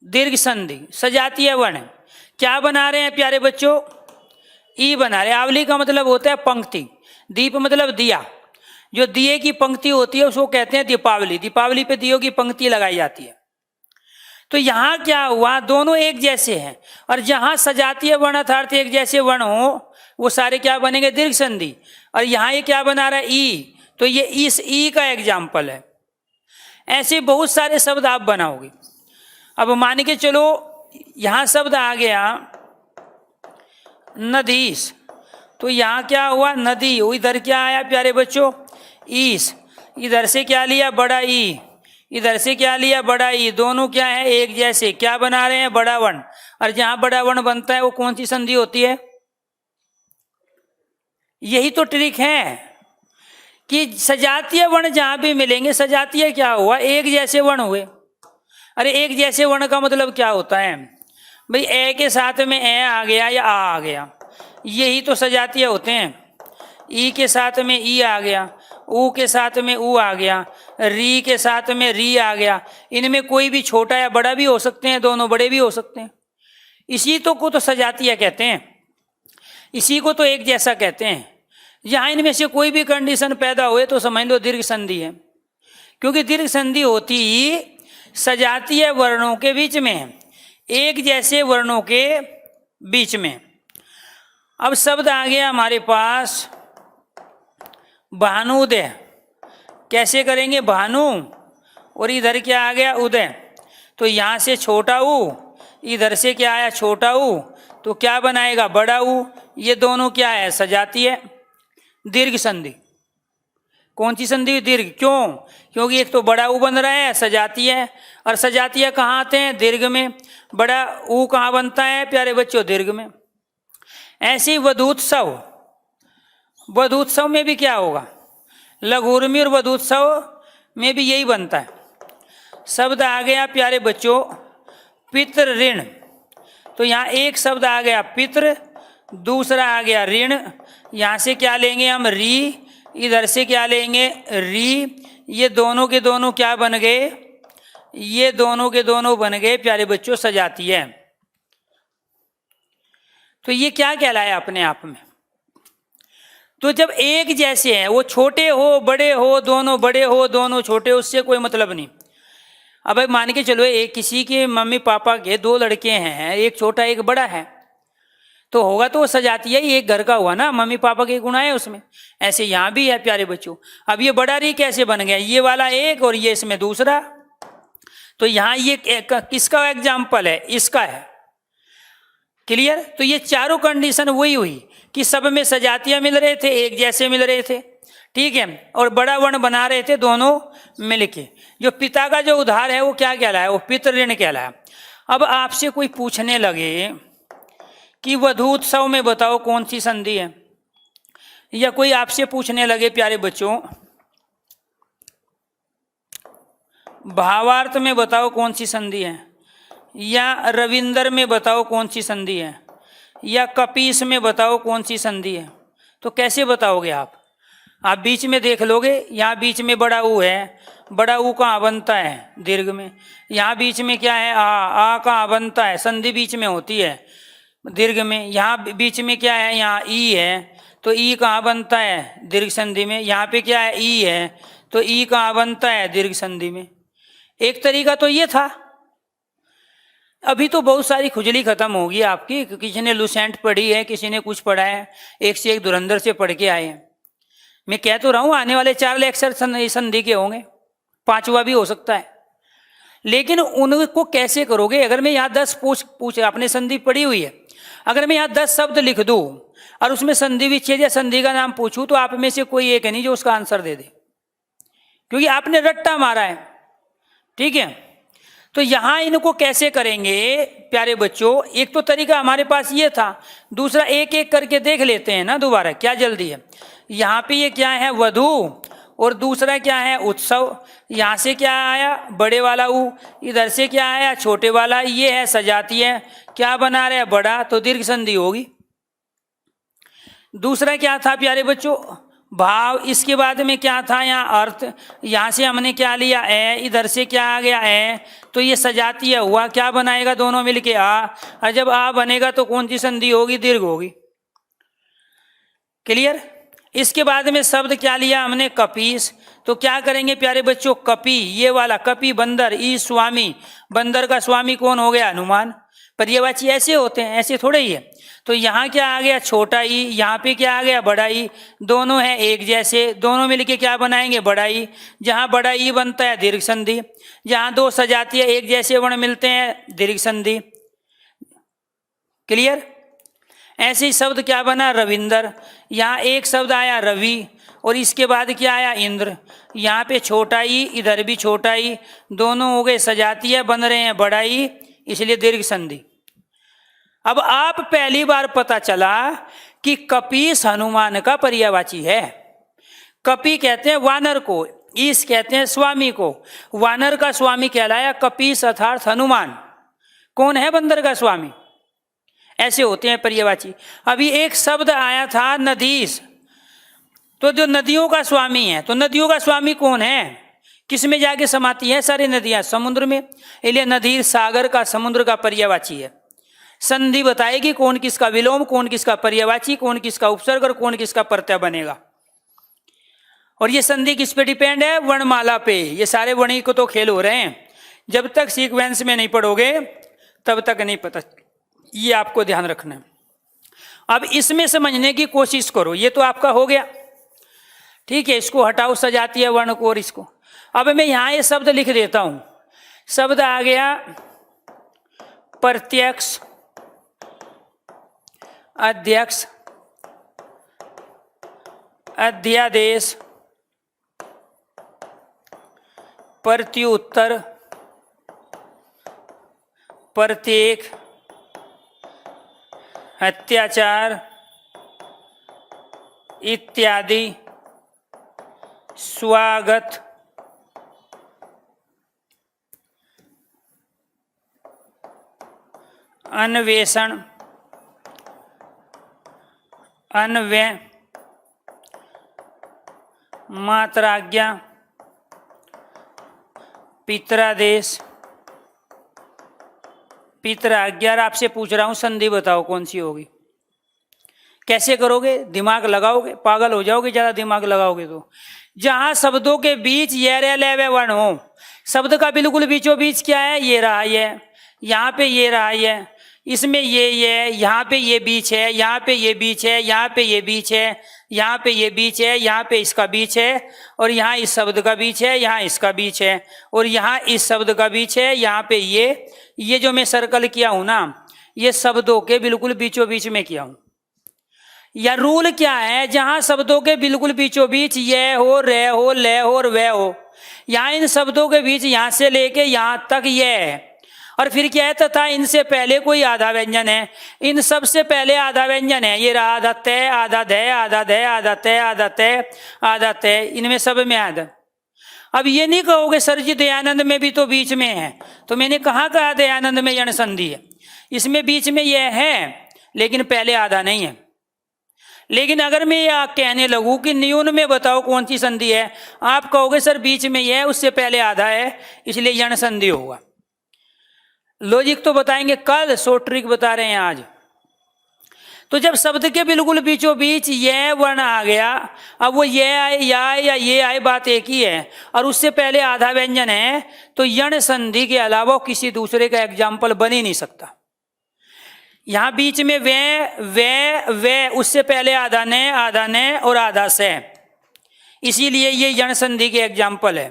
दीर्घ संधि। सजातीय वर्ण। क्या बना रहे हैं प्यारे बच्चों? ई बना रहे। आवली का मतलब होता है पंक्ति, दीप मतलब दिया। जो दिए की पंक्ति होती है उसको कहते हैं दीपावली। दीपावली पे दियों की पंक्ति लगाई जाती है। तो यहाँ क्या हुआ? दोनों एक जैसे हैं, और जहां सजातीय वर्ण अर्थात एक जैसे वर्ण हो वो सारे क्या बनेंगे? दीर्घ संधि। और यहाँ ये क्या बना रहा है? ई। तो ये इस ई का एग्जाम्पल है। ऐसे बहुत सारे शब्द आप बनाओगे। अब मान के चलो यहां शब्द आ गया नदीस, तो यहाँ क्या हुआ? नदी। इधर क्या आया प्यारे बच्चों? ईस। इधर से क्या लिया? बड़ा ई। इधर से क्या लिया? बड़ा ई। दोनों क्या है? एक जैसे। क्या बना रहे हैं? बड़ा वर्ण। और जहां बड़ा वर्ण बनता है वो कौन सी संधि होती है? यही तो ट्रिक है कि सजातीय वर्ण जहां भी मिलेंगे, सजातीय क्या हुआ? एक जैसे वर्ण हुए। अरे एक जैसे वर्ण का मतलब क्या होता है भाई? ए के साथ में ए आ गया या आ गया, यही तो सजातीय होते हैं। ई के साथ में ई आ गया, ऊ के साथ में ऊ आ गया, री के साथ में री आ गया। इनमें कोई भी छोटा या बड़ा भी हो सकते हैं, दोनों बड़े भी हो सकते हैं। इसी को तो सजातीय कहते हैं, इसी को तो एक जैसा कहते हैं। यहाँ इनमें से कोई भी कंडीशन पैदा हुए तो समझ लो दीर्घ संधि है, क्योंकि दीर्घ संधि होती ही सजातीय वर्णों के बीच में, एक जैसे वर्णों के बीच में। अब शब्द आ गया हमारे पास भानुदय। कैसे करेंगे? भानु और इधर क्या आ गया? उदय। तो यहाँ से छोटा ऊ, इधर से क्या आया? छोटा ऊ, तो क्या बनाएगा? बड़ा ऊ। ये दोनों क्या है? सजातीय दीर्घ संधि। कौन सी संधि? दीर्घ। क्यों? क्योंकि एक तो बड़ा ऊ बन रहा है, सजातीय है, और सजातीय कहाँ आते हैं? दीर्घ में। बड़ा ऊ कहाँ बनता है प्यारे बच्चों? दीर्घ में। ऐसे ही वधूत्सव, वधूत्सव में भी क्या होगा? लघुर्मी और वधूत्सव में भी यही बनता है। शब्द आ गया प्यारे बच्चों पितृ ऋण। तो यहाँ एक शब्द आ गया पितृ, दूसरा आ गया ऋण। यहाँ से क्या लेंगे हम? री। इधर से क्या लेंगे? री। ये दोनों के दोनों क्या बन गए? ये दोनों के दोनों बन गए प्यारे बच्चों सजातीय। तो ये क्या कहलाया अपने आप में? तो जब एक जैसे हैं, वो छोटे हो बड़े हो, दोनों बड़े हो दोनों छोटे, उससे कोई मतलब नहीं। अब मान के चलो एक किसी के मम्मी पापा के दो लड़के हैं, एक छोटा एक बड़ा है, तो होगा तो वो सजातीय ही एक घर का हुआ ना, मम्मी पापा के गुण है उसमें। ऐसे यहाँ भी है प्यारे बच्चों। अब ये बड़ा री कैसे बन गया? ये वाला एक और ये इसमें दूसरा। तो यहाँ ये किसका एग्जाम्पल है? इसका है। क्लियर? तो ये चारों कंडीशन वही हुई कि सब में सजातीय मिल रहे थे, एक जैसे मिल रहे थे, ठीक है, और बड़ा वर्ण बना रहे थे दोनों मिलके। जो पिता का जो उधार है वो क्या कहलाया? वो पितृऋण कहलाया। अब आपसे कोई पूछने लगे कि वधूत्सव में बताओ कौन सी संधि है, या कोई आपसे पूछने लगे प्यारे बच्चों भावार्थ में बताओ कौन सी संधि है, या रविंदर में बताओ कौन सी संधि है, या कपीस में बताओ कौन सी संधि है, तो कैसे बताओगे आप? आप बीच में देख लोगे, यहाँ बीच में बड़ा ऊ है, बड़ा ऊ कहाँ बनता है? दीर्घ में। यहाँ बीच में क्या है? आ कहाँ बनता है? संधि बीच में होती है दीर्घ में। यहाँ बीच में क्या है? यहाँ ई है, तो ई कहाँ बनता है? दीर्घ संधि में। यहाँ पे क्या है? ई है, तो ई कहाँ बनता है? दीर्घ संधि में। एक तरीका तो ये था। अभी तो बहुत सारी खुजली खत्म होगी आपकी, किसी ने लुसेंट पढ़ी है, किसी ने कुछ पढ़ा है, एक से एक धुरंधर से पढ़ के आए हैं। मैं कह तो रहा हूँ आने वाले 4 लेक्चर संधि के होंगे, 5वां भी हो सकता है। लेकिन उनको कैसे करोगे? अगर मैं यहाँ 10 पूछ आपने संधि पढ़ी हुई है, अगर मैं यहाँ 10 शब्द लिख दूँ और उसमें संधि विच्छेद या संधि का नाम पूछूं, तो आप में से कोई एक है नहीं जो उसका आंसर दे दे, क्योंकि आपने रट्टा मारा है। ठीक है, तो यहाँ इनको कैसे करेंगे प्यारे बच्चों? एक तो तरीका हमारे पास ये था, दूसरा एक एक करके देख लेते हैं ना दोबारा, क्या जल्दी है। यहाँ पे ये क्या है? वधू, और दूसरा क्या है? उत्सव। यहाँ से क्या आया? बड़े वाला ऊ, इधर से क्या आया? छोटे वाला। ये है सजातीय, क्या बना रहे? बड़ा, तो दीर्घ संधि होगी। दूसरा क्या था प्यारे बच्चों? भाव। इसके बाद में क्या था? यहाँ अर्थ। यहाँ से हमने क्या लिया? ए। इधर से क्या आ गया? ए। तो ये सजातीय हुआ, क्या बनाएगा? दोनों मिलके आ। और जब आ बनेगा तो कौन सी संधि होगी? दीर्घ होगी। क्लियर? इसके बाद में शब्द क्या लिया हमने? कपीस। तो क्या करेंगे प्यारे बच्चों? कपी, ये वाला कपी बंदर, ई स्वामी, बंदर का स्वामी कौन हो गया? हनुमान। पर्यायवाची ऐसे होते हैं, ऐसे थोड़े ही है। तो यहाँ क्या आ गया? छोटा ई। यहाँ पे क्या आ गया? बड़ा ई। दोनों हैं एक जैसे, दोनों मिलके क्या बनाएंगे? बड़ा ई। जहाँ बड़ा ई बनता है दीर्घ संधि, जहाँ दो सजातीय एक जैसे वर्ण मिलते हैं दीर्घ संधि। क्लियर? ऐसे ही शब्द क्या बना? रविंदर। यहाँ एक शब्द आया रवि, और इसके बाद क्या आया? इंद्र। यहाँ पे छोटा ई, इधर भी छोटा ई, दोनों हो गए सजातीय, बन रहे हैं बड़ा ई, इसलिए दीर्घ संधि। अब आप पहली बार पता चला कि कपीस हनुमान का पर्यायवाची है। कपी कहते हैं वानर को, ईस कहते हैं स्वामी को। वानर का स्वामी कहलाया कपीस अर्थात हनुमान। कौन है बंदर का स्वामी? ऐसे होते हैं पर्यायवाची। अभी एक शब्द आया था नदीस, तो जो नदियों का स्वामी है, तो नदियों का स्वामी कौन है? किस में जाके समाती है सारी नदियां? समुद्र में। इसलिए नदी सागर का, समुद्र का पर्यायवाची है। संधि बताएगी कौन किसका विलोम, कौन किसका पर्यायवाची, कौन किसका उपसर्ग और कौन किसका प्रत्यय बनेगा। और ये संधि किस पे डिपेंड है? वर्णमाला पे। ये सारे वर्णी को तो खेल हो रहे हैं, जब तक सीक्वेंस में नहीं पढ़ोगे तब तक नहीं पता, ये आपको ध्यान रखना है। अब इसमें समझने की कोशिश करो। ये तो आपका हो गया, ठीक है, इसको हटाओ सजातीय वर्ण को और इसको। अब मैं यहां ये शब्द लिख देता हूं। शब्द आ गया प्रत्यक्ष, अध्यक्ष, अध्यादेश, प्रत्युत्तर, प्रत्येक, अत्याचार इत्यादि, स्वागत, अन्वेषण, अन्वय, मात्राज्ञा, पित्रादेश, पित्राज्ञा। आपसे पूछ रहा हूं संधि बताओ कौन सी होगी। कैसे करोगे? दिमाग लगाओगे, पागल हो जाओगे ज्यादा दिमाग लगाओगे तो। जहां शब्दों के बीच ये रे ले वे वर्ण हो, शब्द का बिल्कुल बीचों बीच क्या है? ये रहा, ये यहाँ पे ये रहा, ये इसमें ये यहाँ पे ये बीच है, यहाँ पे ये बीच है, यहाँ पे ये बीच है, यहाँ पे ये बीच है, यहाँ पे इसका बीच है, और यहाँ इस शब्द का बीच है, यहाँ इसका बीच है, और यहाँ इस शब्द का बीच है, यहाँ पे ये जो मैं सर्कल किया हूं ना, ये शब्दों के बिल्कुल बीचों बीच में किया हूं। या रूल क्या है? जहां शब्दों के बिल्कुल बीचों बीच ये हो, रे हो, ले हो और वे हो, यहाँ इन शब्दों के बीच यहां से लेके यहां तक ये है। और फिर क्या है? तथा इनसे पहले कोई आधा व्यंजन है, इन सब से पहले आधा व्यंजन है। ये रहा आधा तय, आधा धय, आधा धय, आधा तय, आधा तय, आधा तय, इनमें सब में आधा। अब ये नहीं कहोगे सर जी दयानंद में भी तो बीच में है, तो मैंने कहा दयानंद में यण संधि है, इसमें बीच में यह है लेकिन पहले आधा नहीं है। लेकिन अगर मैं यह कहने लगूं कि न्यून में बताओ कौन सी संधि है, आप कहोगे सर बीच में यह है, उससे पहले आधा है, इसलिए यण संधि होगा। लॉजिक तो बताएंगे कल, शॉर्ट ट्रिक बता रहे हैं आज। तो जब शब्द के बिल्कुल बीचों बीच यह वर्ण आ गया, अब वो ये आए, या आए या ये आए, बात एक ही है, और उससे पहले आधा व्यंजन है, तो यण संधि के अलावा किसी दूसरे का एग्जाम्पल बन ही नहीं सकता। यहां बीच में वे, उससे पहले आधा ने और आधा से, इसीलिए ये यण संधि के एग्जाम्पल है।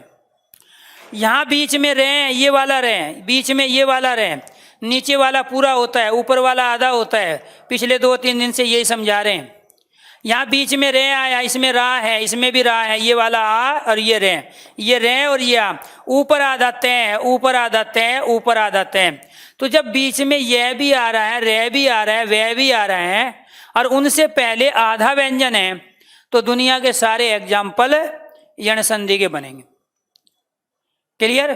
यहां बीच में रे, ये वाला रे, बीच में ये वाला रे, नीचे वाला पूरा होता है, ऊपर वाला आधा होता है। पिछले 2-3 दिन से यही समझा रहे हैं। यहाँ बीच में रे आया, इसमें रा है, इसमें भी रा है, ये वाला आ और ये रे और ये आ, ऊपर आधा तय, ऊपर आधा तय, ऊपर आधा तय। तो जब बीच में यह भी आ रहा है, रे भी आ रहा है, वह भी आ रहा है, और उनसे पहले आधा व्यंजन है, तो दुनिया के सारे एग्जाम्पल यण संधि के बनेंगे। क्लियर?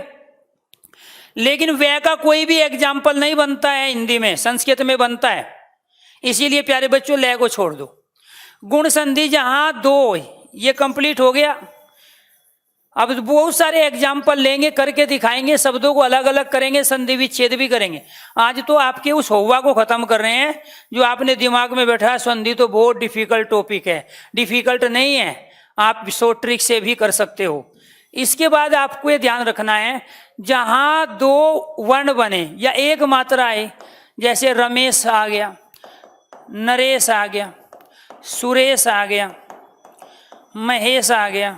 लेकिन वह का कोई भी एग्जाम्पल नहीं बनता है हिंदी में, संस्कृत में बनता है। इसीलिए प्यारे बच्चों लय को छोड़ दो। गुण संधि जहां 2, ये कंप्लीट हो गया। अब बहुत सारे एग्जाम्पल लेंगे, करके दिखाएंगे, शब्दों को अलग अलग करेंगे, संधि विच्छेद भी करेंगे। आज तो आपके उस होवा को खत्म कर रहे हैं जो आपने दिमाग में बैठा। संधि तो बहुत डिफिकल्ट टॉपिक है, डिफिकल्ट नहीं है, आप शॉर्ट ट्रिक से भी कर सकते हो। इसके बाद आपको ये ध्यान रखना है, जहां 2 वर्ण बने या एक मात्रा है, जैसे रमेश आ गया, नरेश आ गया, सुरेश आ गया, महेश आ गया,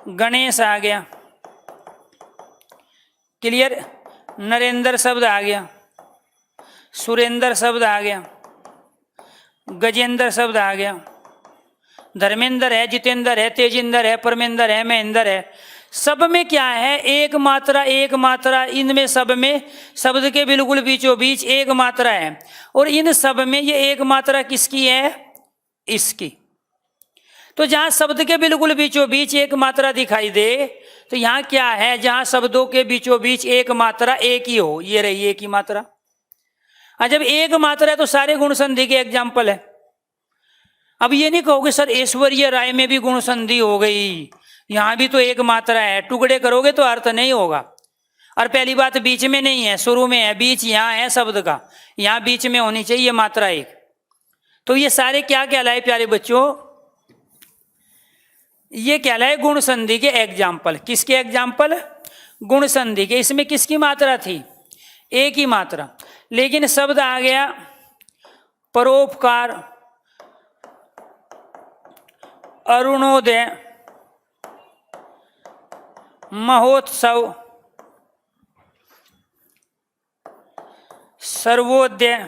गणेश आ गया। क्लियर? नरेंद्र शब्द आ गया, सुरेंद्र शब्द आ गया, गजेंद्र शब्द आ गया, धर्मेंद्र है, जितेंद्र है, तेजिंदर है, परमेंद्र है, महेंद्र है। सब में क्या है? एक मात्रा। इनमें सब में शब्द के बिल्कुल बीचों बीच एक मात्रा है, और इन सब में ये एक मात्रा किसकी है? इसकी। तो जहां शब्द के बिल्कुल बीचों बीच एक मात्रा दिखाई दे, तो यहां क्या है? जहां शब्दों के बीचों बीच एक मात्रा एक ही हो, ये रही एक ही मात्रा। और जब एक मात्रा है तो सारे गुण संधि के एग्जाम्पल है। अब ये नहीं कहोगे सर ऐश्वर्य राय में भी गुण संधि हो गई, यहां भी तो एक मात्रा है, टुकड़े करोगे तो अर्थ नहीं होगा। और पहली बात बीच में नहीं है, शुरू में है, बीच यहाँ है शब्द का, यहाँ बीच में होनी चाहिए मात्रा एक। तो ये सारे क्या कहलाए प्यारे बच्चों, ये कहलाए गुण संधि के एग्जाम्पल। किसके एग्जाम्पल? गुण संधि के। इसमें किसकी मात्रा थी? एक ही मात्रा, लेकिन शब्द आ गया परोपकार, अरुणोदय, महोत्सव, सर्वोदय,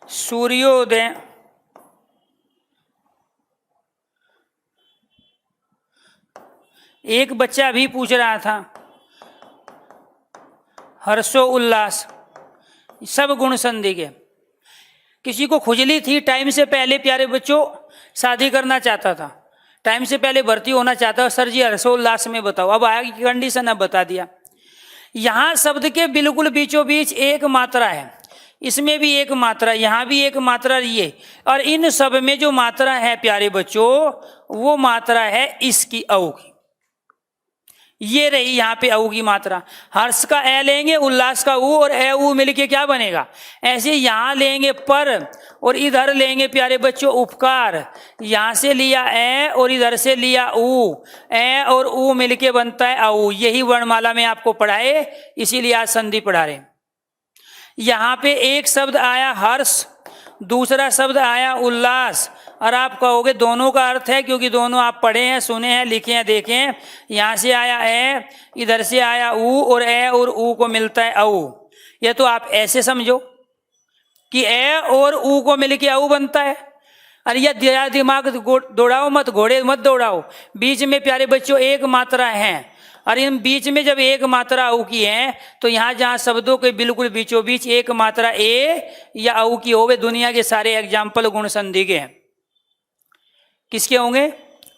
सूर्योदय, एक बच्चा भी पूछ रहा था हर्षो उल्लास, सब गुण संधि के। किसी को खुजली थी टाइम से पहले प्यारे बच्चों, शादी करना चाहता था, टाइम से पहले भर्ती होना चाहता था, सर जी हर्षोल्लास में बताओ। अब आगे की कंडीशन अब बता दिया। यहाँ शब्द के बिल्कुल बीचों बीच एक मात्रा है, इसमें भी एक मात्रा, यहाँ भी एक मात्रा, ये, और इन सब में जो मात्रा है प्यारे बच्चों, वो मात्रा है इसकी औ की। ये रही यहाँ पे औ की मात्रा। हर्ष का ए लेंगे, उल्लास का ऊ, और ए ऊ मिलके क्या बनेगा? ऐसे यहाँ लेंगे पर, और इधर लेंगे प्यारे बच्चों उपकार। यहाँ से लिया ए और इधर से लिया ऊ, ए और ऊ मिलके बनता है औ। यही वर्णमाला में आपको पढ़ाए, इसीलिए आज संधि पढ़ा रहे। यहाँ पे एक शब्द आया हर्ष, दूसरा शब्द आया उल्लास, और आप कहोगे दोनों का अर्थ है, क्योंकि दोनों आप पढ़े हैं, सुने हैं, लिखे हैं, देखे हैं। यहाँ से आया ए, इधर से आया ऊ, और ए और ऊ को मिलता है औ। यह तो आप ऐसे समझो कि ए और ऊ को मिलके औ बनता है। अरे यह दिमाग दौड़ाओ मत, घोड़े मत दौड़ाओ। बीच में प्यारे बच्चों एक मात्रा है, और इन बीच में जब एक मात्रा औ की है, तो यहाँ जहाँ शब्दों के बिल्कुल बीचों बीच एक मात्रा ए या औ की हो, वे दुनिया के सारे एग्जाम्पल गुण संधि के हैं। किसके होंगे?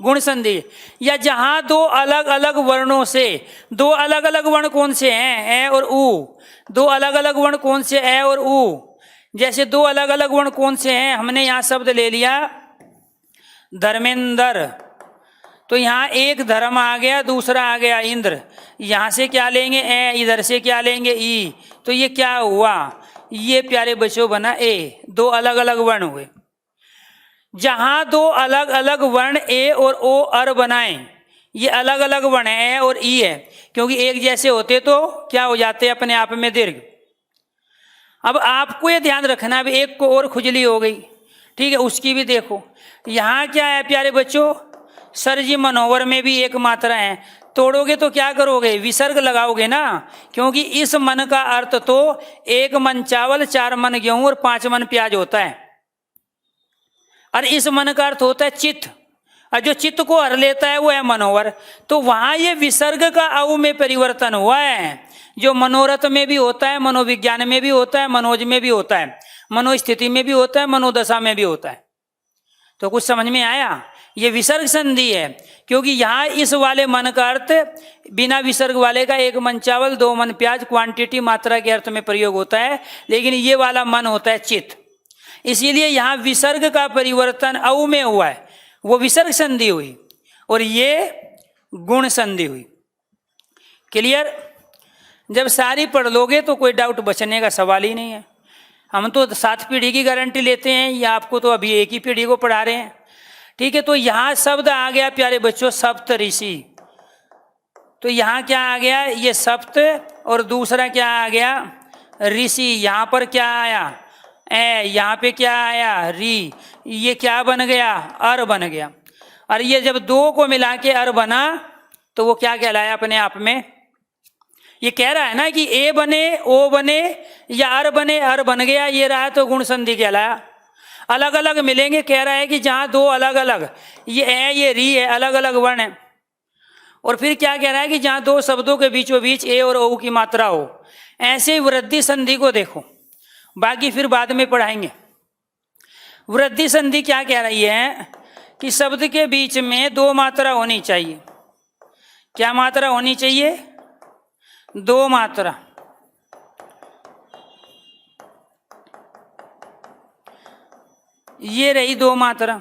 गुण संधि। या जहां दो अलग अलग वर्णों से, दो अलग अलग वर्ण कौन से हैं? ए और ऊ। दो अलग अलग वर्ण कौन से? ए और ऊ। जैसे दो अलग अलग वर्ण कौन से हैं? हमने यहां शब्द ले लिया धर्मेंद्र, तो यहाँ एक धर्म आ गया, दूसरा आ गया इंद्र। यहाँ से क्या लेंगे? ए, इधर से क्या लेंगे? ई। तो ये क्या हुआ? ये प्यारे बच्चों बना ए। दो अलग अलग वर्ण हुए। जहां दो अलग अलग वर्ण ए और ओ अर बनाएं, ये अलग अलग वर्ण है, ए और ई है, क्योंकि एक जैसे होते तो क्या हो जाते अपने आप में दीर्घ। अब आपको ये ध्यान रखना, अब एक को और खुजली हो गई, ठीक है, उसकी भी देखो। यहाँ क्या है प्यारे बच्चों? सर जी मनोवर में भी एक मात्रा है, तोड़ोगे तो क्या करोगे? विसर्ग लगाओगे ना, क्योंकि इस मन का अर्थ तो 1 मन चावल, 4 मन गेहूं और 5 मन प्याज होता है, और इस मन का अर्थ होता है चित्त, और जो चित्त को हर लेता है वो है मनोवर। तो वहां ये विसर्ग का औ में परिवर्तन हुआ है, जो मनोरथ में भी होता है, मनोविज्ञान में भी होता है, मनोज में भी होता है, मनोस्थिति में भी होता है, मनोदशा में भी होता है। तो कुछ समझ में आया? ये विसर्ग संधि है, क्योंकि यहाँ इस वाले मन का अर्थ बिना विसर्ग वाले का 1 मन चावल, 2 मन प्याज, क्वांटिटी मात्रा के अर्थ में प्रयोग होता है, लेकिन ये वाला मन होता है चित्त। इसीलिए यहाँ विसर्ग का परिवर्तन औ में हुआ है, वो विसर्ग संधि हुई, और ये गुण संधि हुई। क्लियर? जब सारी पढ़ लोगे तो कोई डाउट बचने का सवाल ही नहीं है। हम तो 7 पीढ़ी की गारंटी लेते हैं, या आपको तो अभी एक ही पीढ़ी को पढ़ा रहे हैं, ठीक है। तो यहाँ शब्द आ गया प्यारे बच्चों सप्त ऋषि। तो यहाँ क्या आ गया? ये सप्त, और दूसरा क्या आ गया? ऋषि। यहाँ पर क्या आया? ए। यहाँ पे क्या आया? री। ये क्या बन गया? अर बन गया। और ये जब 2 को मिला के अर बना, तो वो क्या कहलाया अपने आप में? ये कह रहा है ना कि ए बने, ओ बने, या अर बने, अर बन गया, ये रहा तो गुण संधि कहलाया। अलग अलग मिलेंगे, कह रहा है कि जहां 2 अलग अलग, ये ए ये री है, अलग अलग वर्ण है। और फिर क्या कह रहा है कि जहां 2 शब्दों के बीचों बीच ए और ओ की मात्रा हो। ऐसे ही वृद्धि संधि को देखो, बाकी फिर बाद में पढ़ाएंगे। वृद्धि संधि क्या कह रही है? कि शब्द के बीच में 2 मात्रा होनी चाहिए। क्या मात्रा होनी चाहिए? 2 मात्रा। ये रही 2 मात्रा।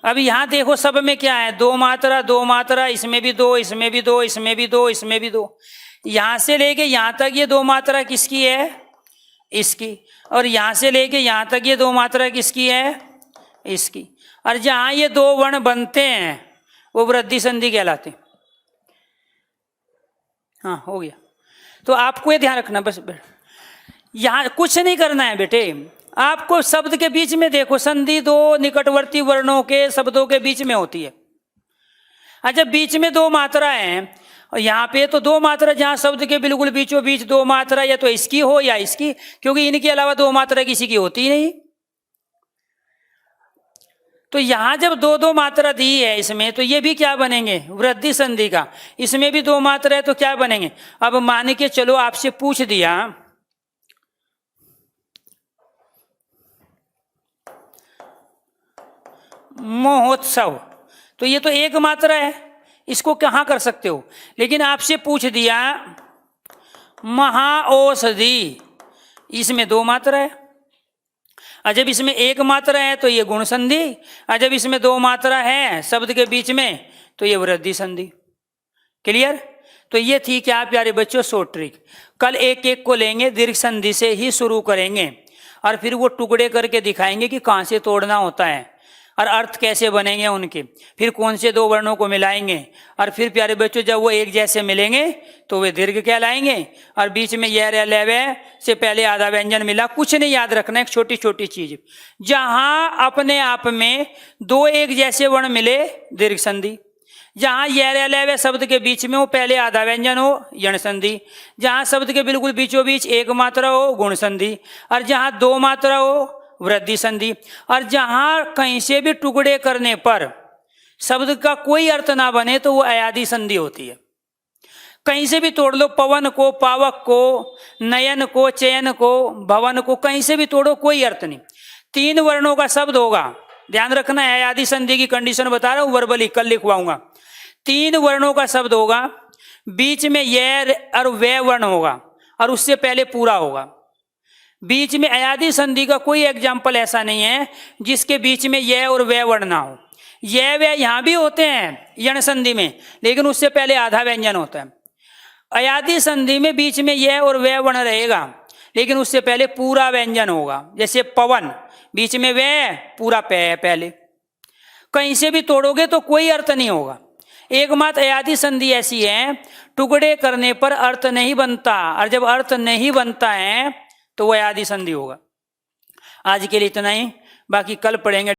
अब यहाँ देखो सब में क्या है, दो मात्रा, इसमें भी दो, इसमें भी दो, इसमें भी दो, इसमें भी दो। यहाँ से लेके यहाँ तक ये दो मात्रा किसकी है, इसकी। और यहाँ से लेके यहाँ तक ये दो मात्रा किसकी है, इसकी। और जहाँ ये दो वर्ण बनते हैं वो वृद्धि संधि कहलाते। हाँ हो गया। तो आपको ये ध्यान रखना बस, यहाँ कुछ नहीं करना है बेटे। आपको शब्द के बीच में देखो, संधि दो निकटवर्ती वर्णों के शब्दों के बीच में होती है। अच्छा, बीच में दो मात्रा है और यहाँ पे तो दो मात्रा, जहाँ शब्द के बिल्कुल बीचों बीच दो मात्रा या तो इसकी हो या इसकी, क्योंकि इनके अलावा दो मात्रा किसी की होती ही नहीं। तो यहां जब दो दो मात्रा दी है इसमें, तो ये भी क्या बनेंगे, वृद्धि संधि का। इसमें भी दो मात्रा है तो क्या बनेंगे। अब मान के चलो आपसे पूछ दिया महोत्सव, तो ये तो एक मात्रा है, इसको कहाँ कर सकते हो। लेकिन आपसे पूछ दिया महाऔषधि, इसमें दो मात्रा है। और जब इसमें एक मात्रा है तो ये गुण संधि, और जब इसमें दो मात्रा है शब्द के बीच में तो ये वृद्धि संधि। क्लियर। तो ये थी क्या प्यारे बच्चों शॉर्ट ट्रिक। कल एक एक को लेंगे, दीर्घ संधि से ही शुरू करेंगे और फिर वो टुकड़े करके दिखाएंगे कि कहाँ से तोड़ना होता है और अर्थ कैसे बनेंगे उनके, फिर कौन से दो वर्णों को मिलाएंगे। और फिर प्यारे बच्चों जब वो एक जैसे मिलेंगे तो वे दीर्घ कहलाएंगे। और बीच में यह लेवे से पहले आधा व्यंजन मिला, कुछ नहीं याद रखना, एक छोटी छोटी चीज। जहां अपने आप में दो एक जैसे वर्ण मिले दीर्घ संधि, जहां यह लेवे शब्द के बीच में वो पहले आधा व्यंजन हो यण संधि, जहां शब्द के बिल्कुल बीचों बीच एक मात्रा हो गुण संधि, और जहां दो मात्रा हो वृद्धि संधि। और जहां कहीं से भी टुकड़े करने पर शब्द का कोई अर्थ ना बने तो वो अयादि संधि होती है। कहीं से भी तोड़ लो, पवन को, पावक को, नयन को, चयन को, भवन को, कहीं से भी तोड़ो कोई अर्थ नहीं। तीन वर्णों का शब्द होगा, ध्यान रखना है, अयादि संधि की कंडीशन बता रहा हूं, वर्बली कल लिखवाऊंगा। तीन वर्णों का शब्द होगा, बीच में यह और वह वर्ण होगा और उससे पहले पूरा होगा। बीच में अयादि संधि का कोई एग्जाम्पल ऐसा नहीं है जिसके बीच में यह और वह वर्ण ना हो। यह वह यहां भी होते हैं यण संधि में, लेकिन उससे पहले आधा व्यंजन होता है। अयादि संधि में बीच में यह और वह वर्ण रहेगा, लेकिन उससे पहले पूरा व्यंजन होगा। जैसे पवन, बीच में वह, पूरा पे है पहले। कहीं से भी तोड़ोगे तो कोई अर्थ नहीं होगा। एकमात्र अयादि संधि ऐसी है, टुकड़े करने पर अर्थ नहीं बनता, और जब अर्थ नहीं बनता है तो वह अयादि संधि होगा। आज के लिए इतना ही, बाकी कल पढ़ेंगे।